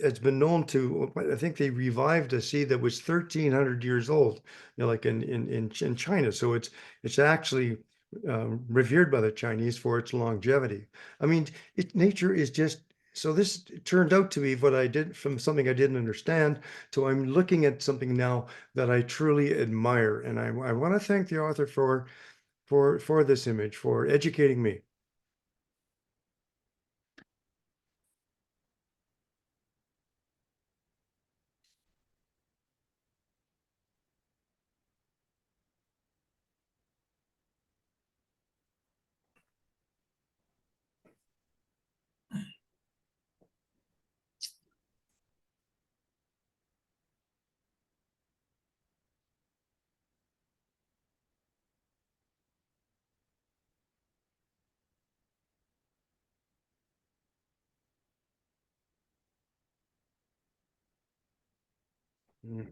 Speaker 4: has been known to. I think they revived a seed that was 1,300 years old, you know, like in China. So it's actually revered by the Chinese for its longevity. I mean, nature is just. So this turned out to be what I did from something I didn't understand. So I'm looking at something now that I truly admire, and I want to thank the author for this image, for educating me. Mm.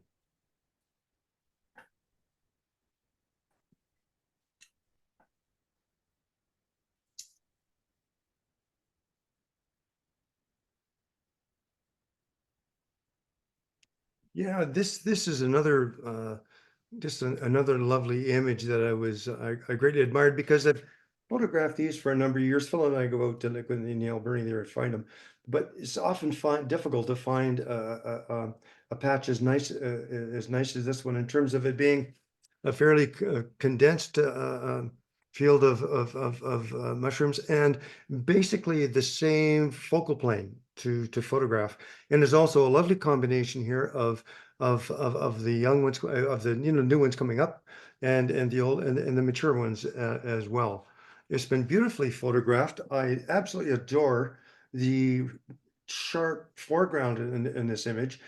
Speaker 4: Yeah, this is another just another lovely image that I greatly admired because I've photographed these for a number of years. Phil and I go out to like in the Alberni there and find them, but it's often difficult to find a patch as nice as this one in terms of it being a fairly condensed field of mushrooms and basically the same focal plane to photograph. And there's also a lovely combination here of the young ones, of the new ones coming up, and the old and the mature ones as well. It's been beautifully photographed. I absolutely adore the sharp foreground in this image,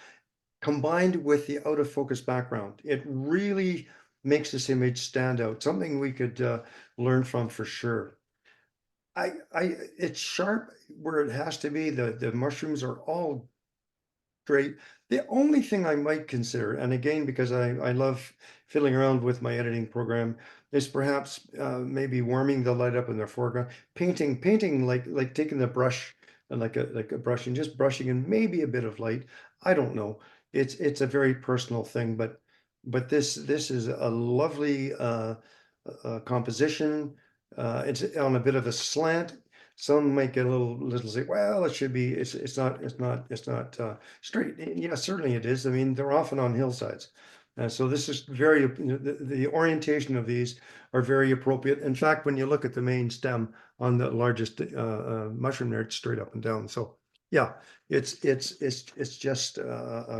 Speaker 4: combined with the out of focus background. It really makes this image stand out. Something we could learn from for sure. It's sharp where it has to be. The mushrooms are all great. The only thing I might consider, and again, because I love fiddling around with my editing program, is perhaps maybe warming the light up in the foreground, painting like taking the brush and like a brush and just brushing in maybe a bit of light. I don't know. It's a very personal thing, but this is a lovely composition. It's on a bit of a slant. Some might get a little say, well, it should be, it's not straight. Yeah, certainly it is. I mean, they're often on hillsides. So this is very, the orientation of these are very appropriate. In fact, when you look at the main stem on the largest mushroom there, it's straight up and down. So yeah, it's just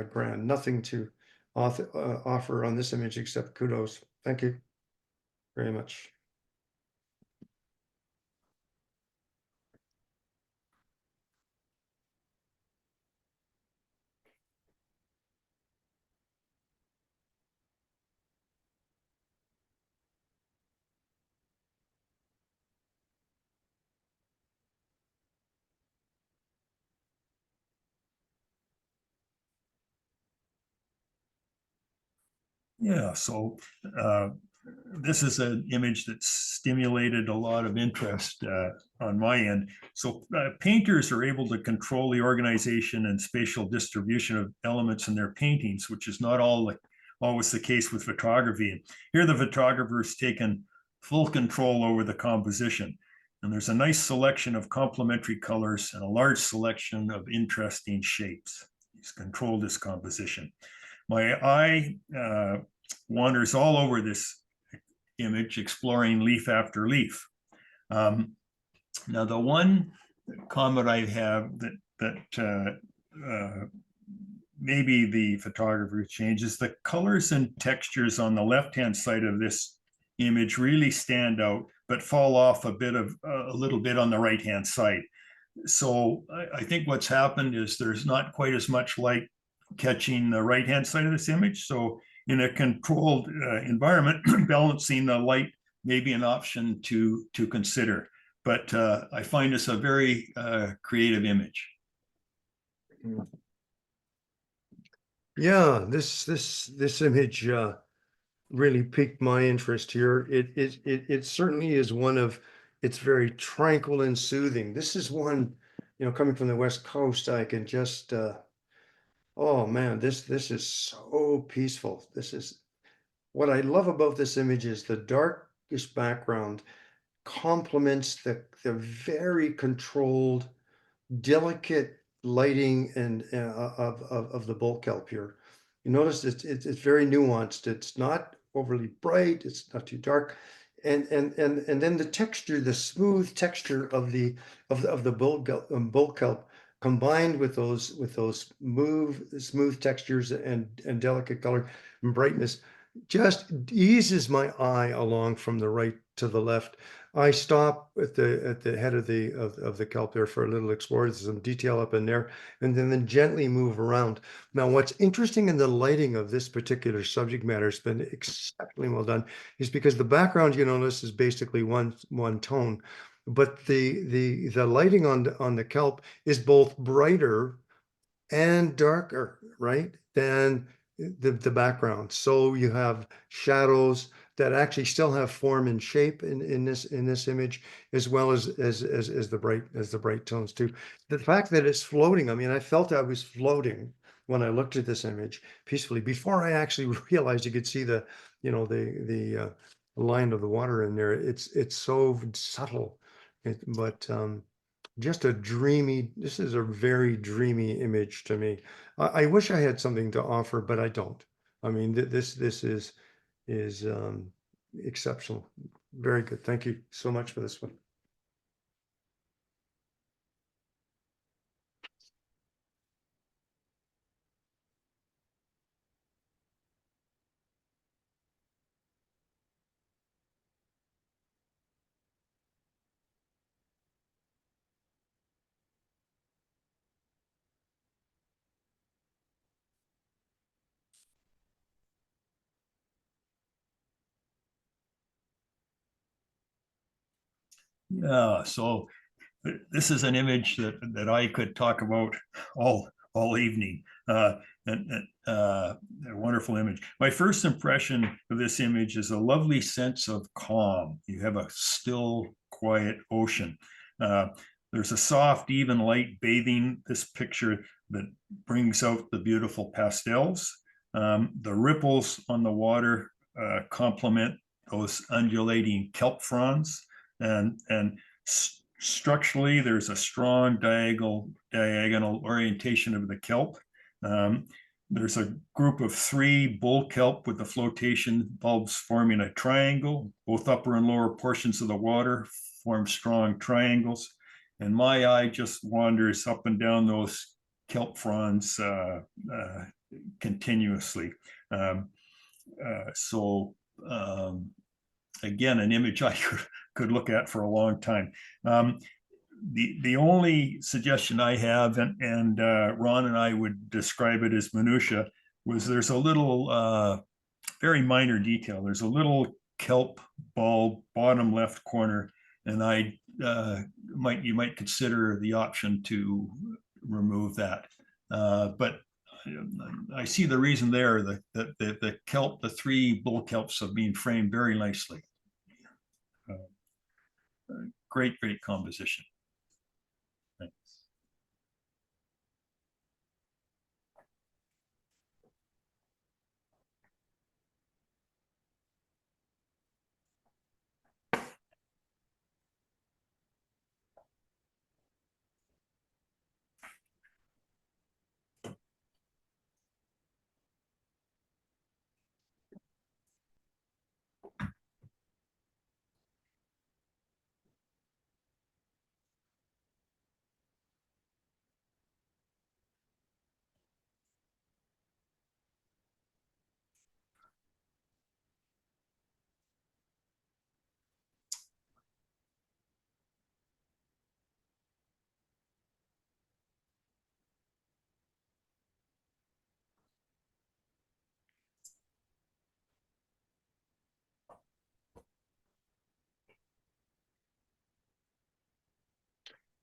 Speaker 4: grand. Nothing to offer on this image except kudos. Thank you very much.
Speaker 3: Yeah, so this is an image that stimulated a lot of interest on my end. So painters are able to control the organization and spatial distribution of elements in their paintings, which is not always the case with photography. And here the photographer's taken full control over the composition. And there's a nice selection of complementary colors and a large selection of interesting shapes. He's controlled this composition. My eye wanders all over this image, exploring leaf after leaf. Now, the one comment I have that maybe the photographer changes, the colors and textures on the left-hand side of this image really stand out, but fall off a little bit on the right-hand side. So I think what's happened is there's not quite as much light catching the right-hand side of this image. So in a controlled environment, balancing the light may be an option to consider. But I find this a very creative image.
Speaker 4: Yeah, this image really piqued my interest here. It certainly is one of, it's very tranquil and soothing. This is one, coming from the West Coast, I can just oh man, this is so peaceful. This is what I love about this image is the darkish background complements the very controlled, delicate lighting and of the bulk kelp here. You notice it's very nuanced. It's not overly bright. It's not too dark, and then the texture, the smooth texture of the bulk kelp, combined with those smooth textures and delicate color and brightness, just eases my eye along from the right to the left. I stop at the head of the kelp there for a little explore. There's some detail up in there, and then gently move around. Now, what's interesting in the lighting of this particular subject matter has been exceptionally well done, is because the background, you notice, is basically one tone, but the lighting on the kelp is both brighter and darker, right, than the background. So you have shadows that actually still have form and shape in this image, as well as the bright tones too. The fact that it's floating, I mean, I felt I was floating when I looked at this image peacefully before I actually realized you could see the, you know, the line of the water in there. It's so subtle, but just a dreamy. This is a very dreamy image to me. I wish I had something to offer, but I don't. I mean, this is exceptional. Very good. Thank you so much for this one.
Speaker 3: Yeah, so this is an image that I could talk about all evening. A wonderful image. My first impression of this image is a lovely sense of calm. You have a still, quiet ocean. There's a soft, even light bathing this picture that brings out the beautiful pastels. The ripples on the water complement those undulating kelp fronds, and structurally there's a strong diagonal orientation of the kelp. There's a group of 3 bull kelp with the flotation bulbs forming a triangle. Both upper and lower portions of the water form strong triangles, and my eye just wanders up and down those kelp fronds continuously. Again, an image I could look at for a long time. The only suggestion I have, and Ron and I would describe it as minutia, was there's a little very minor detail. There's a little kelp bulb bottom left corner, and you might consider the option to remove that. But I see the reason there, that the kelp, the 3 bull kelps, are being framed very nicely. Great composition. Thanks.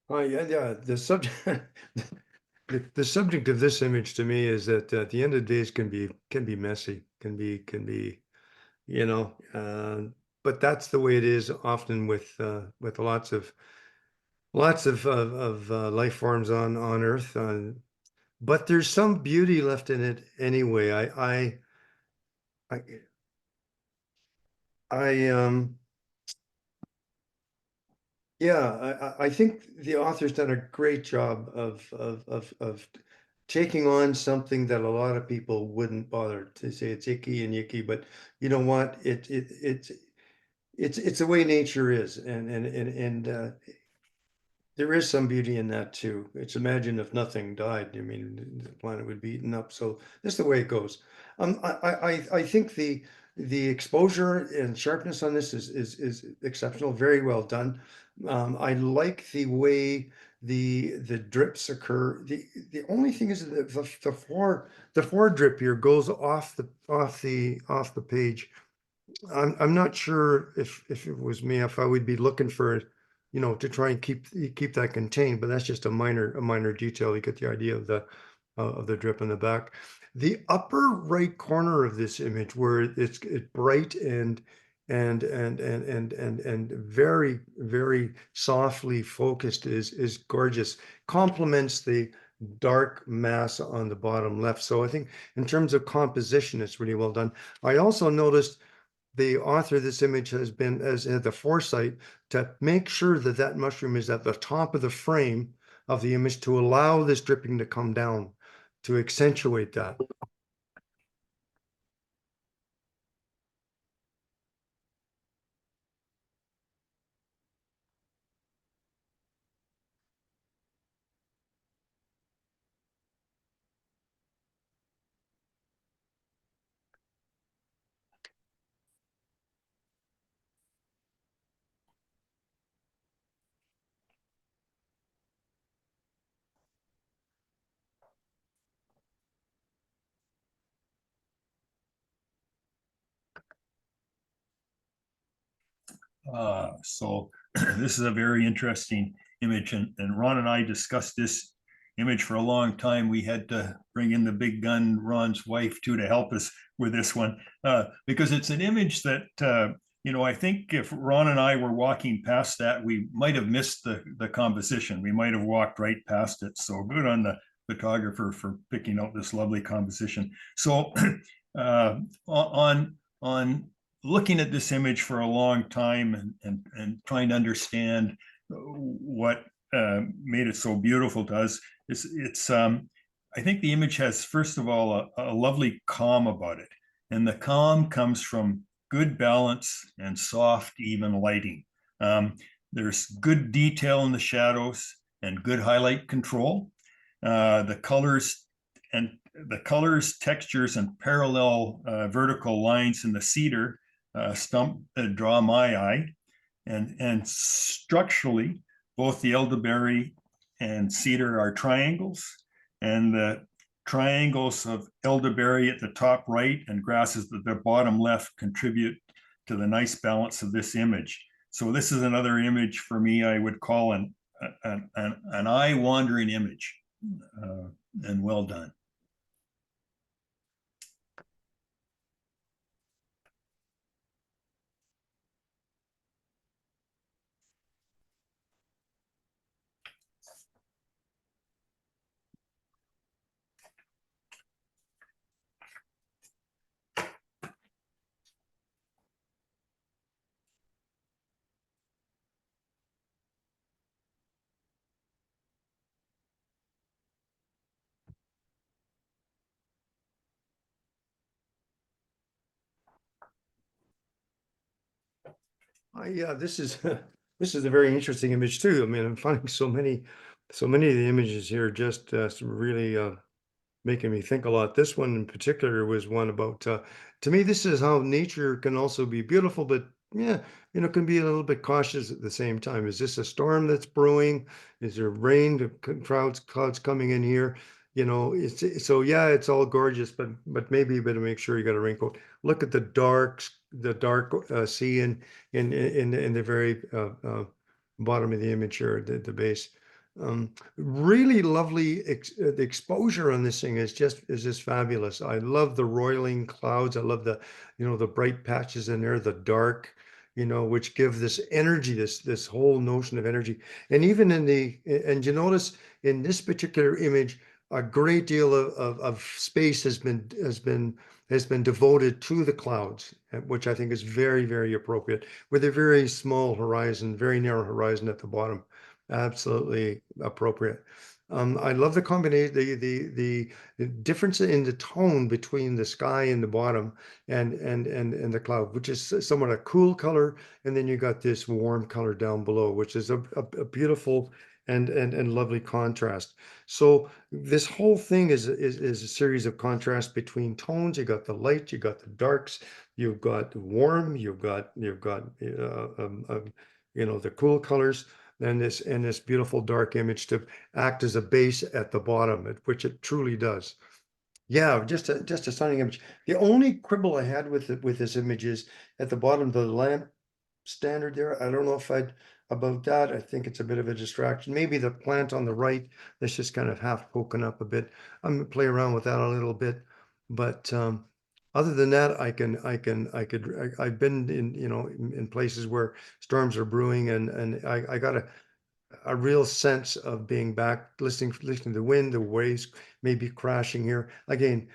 Speaker 4: Oh yeah. The subject, the subject of this image to me is that at the end of the days can be messy, can be, you know, but that's the way it is often with lots of life forms on Earth. But there's some beauty left in it anyway. Yeah, I think the author's done a great job of taking on something that a lot of people wouldn't bother to say. It's icky and yicky, but you know what? It's the way nature is, and there is some beauty in that too. It's imagine if nothing died. I mean, the planet would be eaten up. So that's the way it goes. I think the exposure and sharpness on this is exceptional. Very well done. I like the way the drips occur. The only thing is that the four drip here goes off the page. I'm not sure if it was me, if I would be looking for, you know, to try and keep that contained, but that's just a minor detail. You get the idea of the drip in the back. The upper right corner of this image where it's bright and very, very softly focused is gorgeous. Complements the dark mass on the bottom left. So I think in terms of composition, it's really well done. I also noticed the author of this image has had the foresight to make sure that that mushroom is at the top of the frame of the image to allow this dripping to come down, to accentuate that.
Speaker 3: So this is a very interesting image, and Ron and I discussed this image for a long time. We had to bring in the big gun, Ron's wife, too, to help us with this one, because it's an image that, you know, I think if Ron and I were walking past that, we might have missed the composition. We might have walked right past it. So good on the photographer for picking out this lovely composition. So on looking at this image for a long time and trying to understand what made it so beautiful to us, it's I think the image has, first of all, a lovely calm about it. And the calm comes from good balance and soft, even lighting. There's good detail in the shadows and good highlight control. The colors, textures, and parallel vertical lines in the cedar stump draw my eye. And structurally, both the elderberry and cedar are triangles, and the triangles of elderberry at the top right and grasses at the bottom left contribute to the nice balance of this image. So this is another image for me I would call an eye-wandering image, and well done.
Speaker 4: Yeah, this is this is a very interesting image too. I mean, I'm finding so many of the images here just really making me think a lot. This one in particular was one about, to me, this is how nature can also be beautiful, but yeah, you know, can be a little bit cautious at the same time. Is this a storm that's brewing? Is there rain, clouds coming in here? You know, so yeah, it's all gorgeous, but maybe you better make sure you got a raincoat. Look at the dark sea in the very bottom of the image here, the base. Really lovely the exposure on this thing is just fabulous. I love the roiling clouds. I love the, you know, the bright patches in there, the dark, you know, which give this energy, this whole notion of energy. And even and you notice in this particular image, a great deal of space has been devoted to the clouds, which I think is very, very appropriate, with a very small horizon, very narrow horizon at the bottom. Absolutely appropriate. I love the combination, the difference in the tone between the sky and the bottom and the cloud, which is somewhat a cool color, and then you got this warm color down below, which is a beautiful and lovely contrast. So this whole thing is a series of contrasts between tones. You got the light, you got the darks, you've got warm, you've got you know, the cool colors, and this beautiful dark image to act as a base at the bottom, which it truly does. Yeah, just a stunning image. The only quibble I had with this image is at the bottom, the lamp standard there. I don't know if I'd about that. I think it's a bit of a distraction. Maybe the plant on the right that's just kind of half poking up a bit. I'm gonna play around with that a little bit. But other than that, I've been in, in places where storms are brewing, and I got a real sense of being back, listening to the wind, the waves maybe crashing here. Again,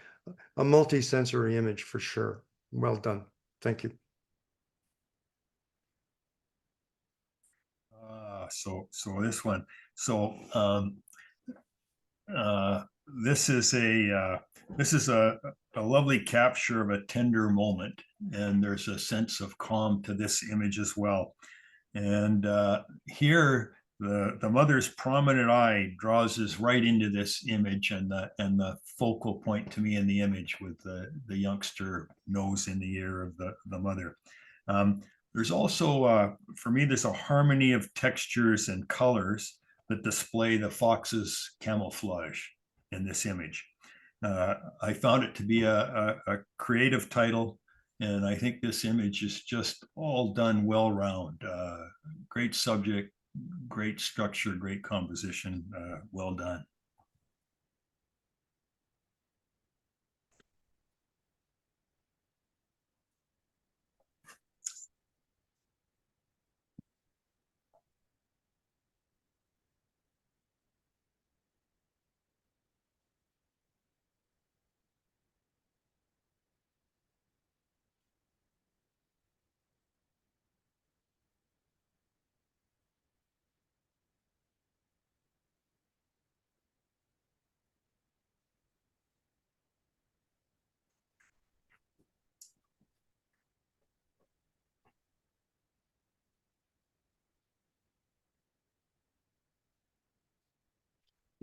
Speaker 4: a multi-sensory image for sure. Well done. Thank you.
Speaker 3: So this one. So this is a lovely capture of a tender moment, and there's a sense of calm to this image as well. And here, the mother's prominent eye draws us right into this image, and the focal point to me in the image with the youngster nose in the ear of the mother. There's also, for me, there's a harmony of textures and colors that display the fox's camouflage in this image. I found it to be a creative title, and I think this image is just all done well round. Great subject, great structure, great composition, well done.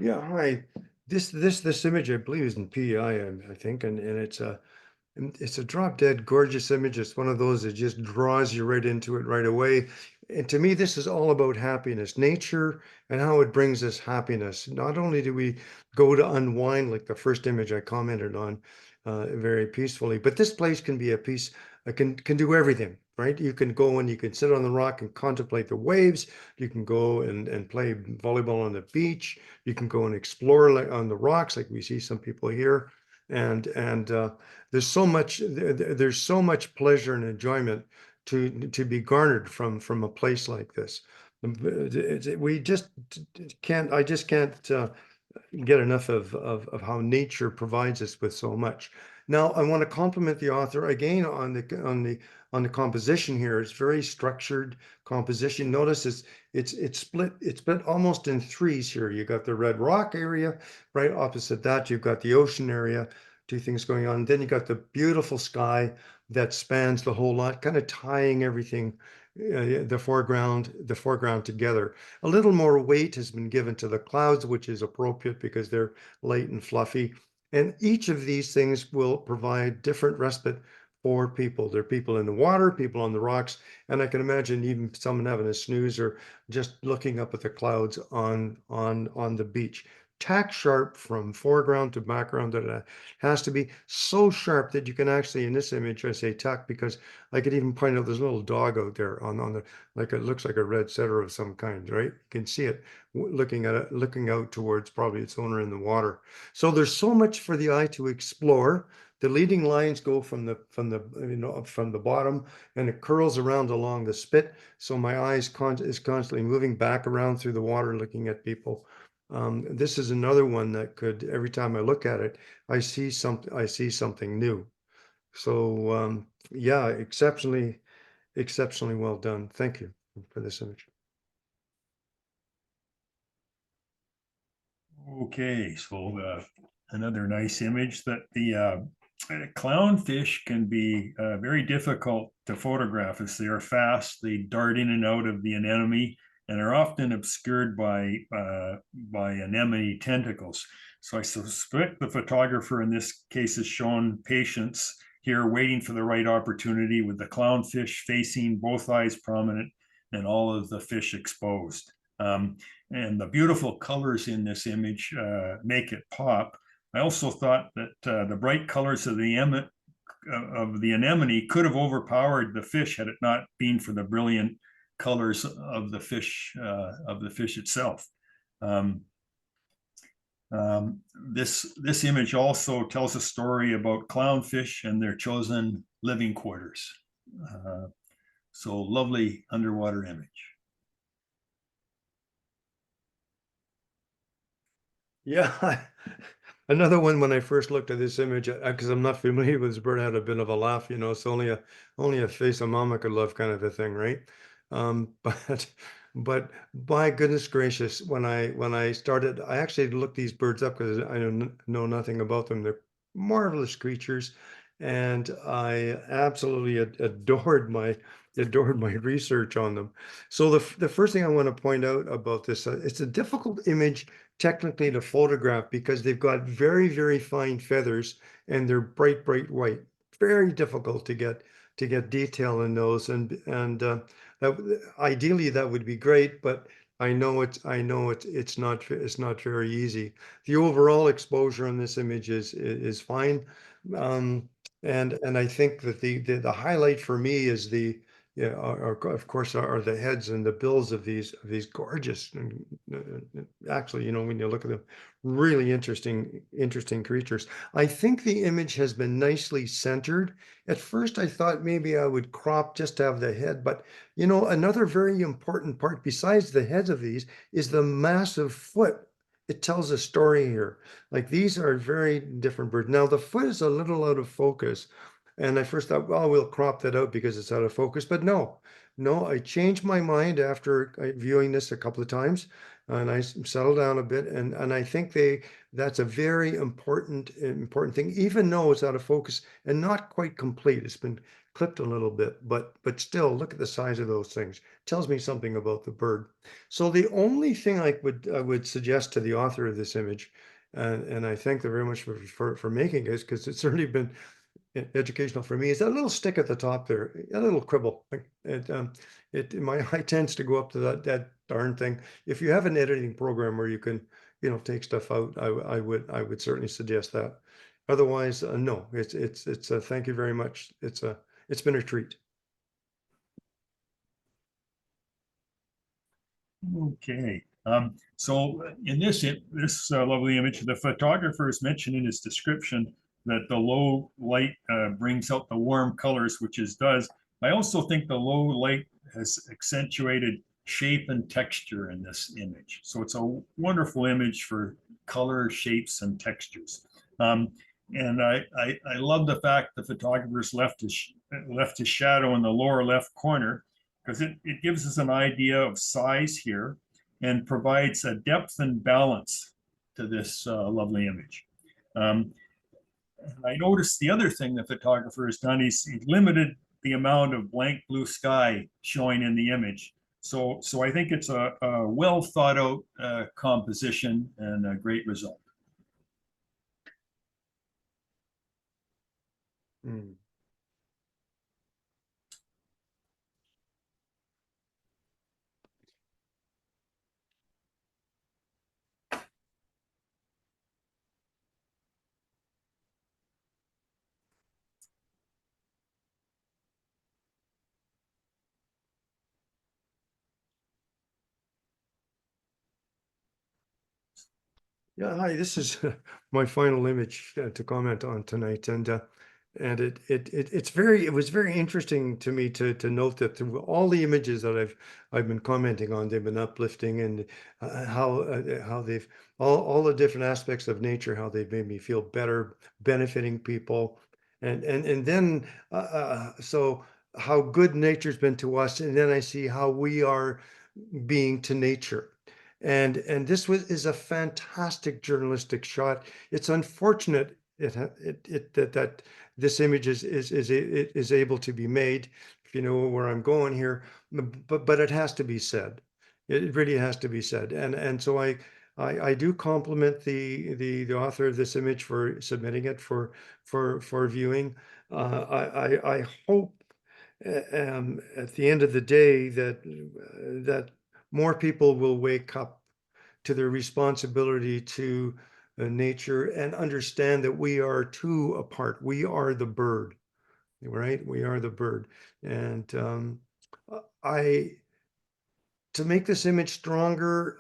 Speaker 4: Yeah, hi. This image, I believe, is in PEI, I think, and it's a drop dead gorgeous image. It's one of those that just draws you right into it right away. And to me, this is all about happiness, nature, and how it brings us happiness. Not only do we go to unwind, like the first image I commented on, very peacefully, but this place can be a piece, can do everything, right? You can go and you can sit on the rock and contemplate the waves. You can go and play volleyball on the beach. You can go and explore on the rocks, like we see some people here. And there's so much pleasure and enjoyment to be garnered from a place like this. We just can't. I just can't get enough of how nature provides us with so much. Now, I want to compliment the author again on the composition here. It's very structured composition. Notice it's split almost in threes here. You got the red rock area, right opposite that. You've got the ocean area, two things going on. Then you got the beautiful sky that spans the whole lot, kind of tying everything, the foreground together. A little more weight has been given to the clouds, which is appropriate because they're light and fluffy. And each of these things will provide different respite for people. There are people in the water, people on the rocks, and I can imagine even someone having a snooze or just looking up at the clouds on the beach. Tack sharp from foreground to background, that it has to be so sharp that you can actually, in this image, I say tack because I could even point out there's a little dog out there on the, like it looks like a red setter of some kind, right? You can see it looking at it, looking out towards probably its owner in the water. So there's so much for the eye to explore. The leading lines go from the bottom, and it curls around along the spit. So my eye is constantly moving back around through the water, looking at people. This is another one that could, every time I look at it, I see something new. So yeah, exceptionally well done. Thank you for this image.
Speaker 3: Okay, so another nice image that the clownfish can be very difficult to photograph as they are fast. They dart in and out of the anemone and are often obscured by anemone tentacles. So I suspect the photographer in this case has shown patience here, waiting for the right opportunity, with the clownfish facing, both eyes prominent, and all of the fish exposed. And the beautiful colors in this image make it pop. I also thought that the bright colors of the anemone could have overpowered the fish had it not been for the brilliant colors of the fish itself. This image also tells a story about clownfish and their chosen living quarters. So lovely underwater image.
Speaker 4: Yeah, another one when I first looked at this image, because I'm not familiar with this bird, I had a bit of a laugh, it's only a face a mama could love kind of a thing, right? But by goodness gracious, when I started, I actually looked these birds up because I know nothing about them. They're marvelous creatures, and I absolutely adored my research on them. So the first thing I want to point out about this, it's a difficult image technically to photograph because they've got very, very fine feathers and they're bright, bright white. Very difficult to get detail in those. Ideally that would be great, but I know it's not very easy. The overall exposure on this image is fine. And I think that the highlight for me is of course are the heads and the bills of these gorgeous and actually, when you look at them, really interesting creatures. I think the image has been nicely centered. At first I thought maybe I would crop just to have the head, but another very important part besides the heads of these is the massive foot. It tells a story here. Like, these are very different birds. Now the foot is a little out of focus. And I first thought, well, we'll crop that out because it's out of focus. But no, I changed my mind after viewing this a couple of times, and I settled down a bit. And I think that's a very important thing, even though it's out of focus and not quite complete. It's been clipped a little bit, but still, look at the size of those things. Tells me something about the bird. So the only thing I would suggest to the author of this image, and I thank them very much for making it, because it's certainly been educational for me, is that little stick at the top there, a little quibble. My eye tends to go up to that darn thing. If you have an editing program where you can, take stuff out, I would certainly suggest that. Otherwise, no, it's a thank you very much. It's been a treat.
Speaker 3: Okay. So in this lovely image, the photographer is mentioned in his description that the low light brings out the warm colors, which it does. I also think the low light has accentuated shape and texture in this image. So it's a wonderful image for color, shapes, and textures. And I love the fact the photographer's left his shadow in the lower left corner, because it gives us an idea of size here and provides a depth and balance to this lovely image. I noticed the other thing the photographer has done is he limited the amount of blank blue sky showing in the image. So I think it's a well thought out composition and a great result.
Speaker 4: Mm. Yeah, hi, this is my final image to comment on tonight. And it was very interesting to me to note that through all the images that I've been commenting on, they've been uplifting, and how they've all the different aspects of nature, how they've made me feel better, benefiting people. And then so how good nature's been to us, and then I see how we are being to nature. And this is a fantastic journalistic shot. It's unfortunate that this image is able to be made, if you know where I'm going here, but it has to be said. It really has to be said. And so I do compliment the author of this image for submitting it for viewing. I hope at the end of the day that more people will wake up to their responsibility to nature and understand that we are two apart. We are the bird, right? We are the bird. And to make this image stronger,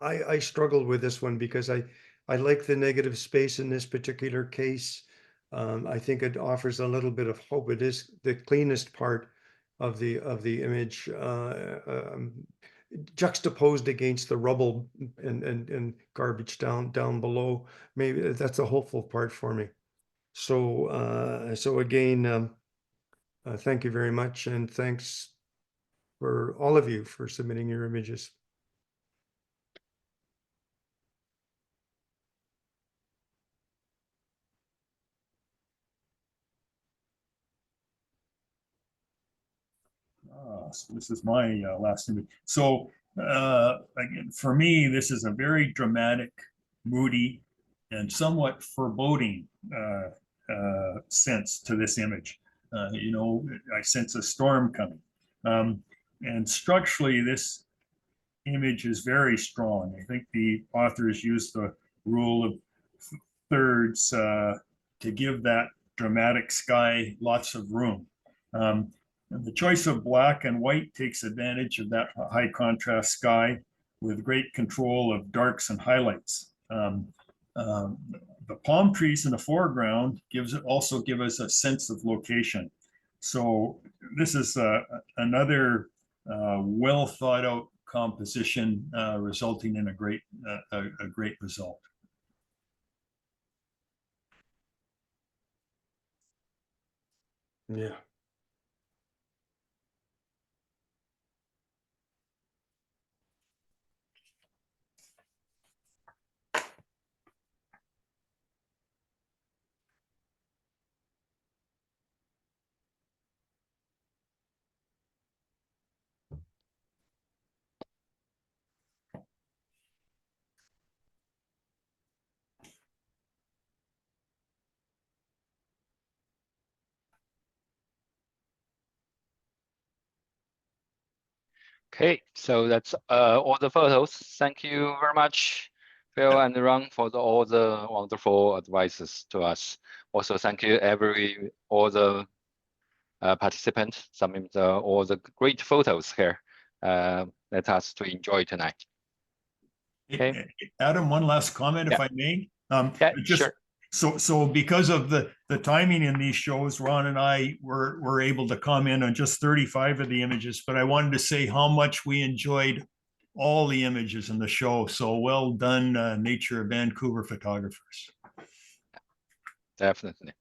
Speaker 4: I struggled with this one because I like the negative space in this particular case. I think it offers a little bit of hope. It is the cleanest part of the image, juxtaposed against the rubble and garbage down below. Maybe that's a hopeful part for me. So so again, thank you very much, and thanks for all of you for submitting your images.
Speaker 3: So this is my last image. So again, for me, this is a very dramatic, moody, and somewhat foreboding sense to this image. You know, I sense a storm coming. And structurally, this image is very strong. I think the authors used the rule of thirds to give that dramatic sky lots of room. The choice of black and white takes advantage of that high contrast sky with great control of darks and highlights. The palm trees in the foreground also give us a sense of location. So this is another well thought out composition resulting in a great result.
Speaker 4: Yeah.
Speaker 1: Okay, so that's all the photos. Thank you very much, Phil and Ron, for all the wonderful advices to us. Also, thank you all the participants, all the great photos here. Let us to enjoy tonight. Okay.
Speaker 3: Adam, one last comment, if I may.
Speaker 1: Yeah, sure.
Speaker 3: So because of the timing in these shows, Ron and I were able to comment on just 35 of the images, but I wanted to say how much we enjoyed all the images in the show. So well done, Nature Vancouver photographers.
Speaker 1: Definitely.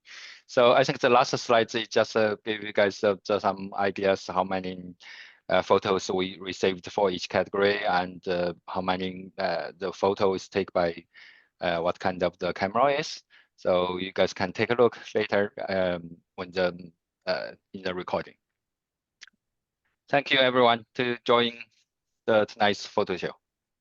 Speaker 1: So I think the last slide is just give you guys just some ideas how many photos we received for each category and how many the photo is taken by what kind of the camera is. So you guys can take a look later when in the recording. Thank you everyone to join tonight's photo show.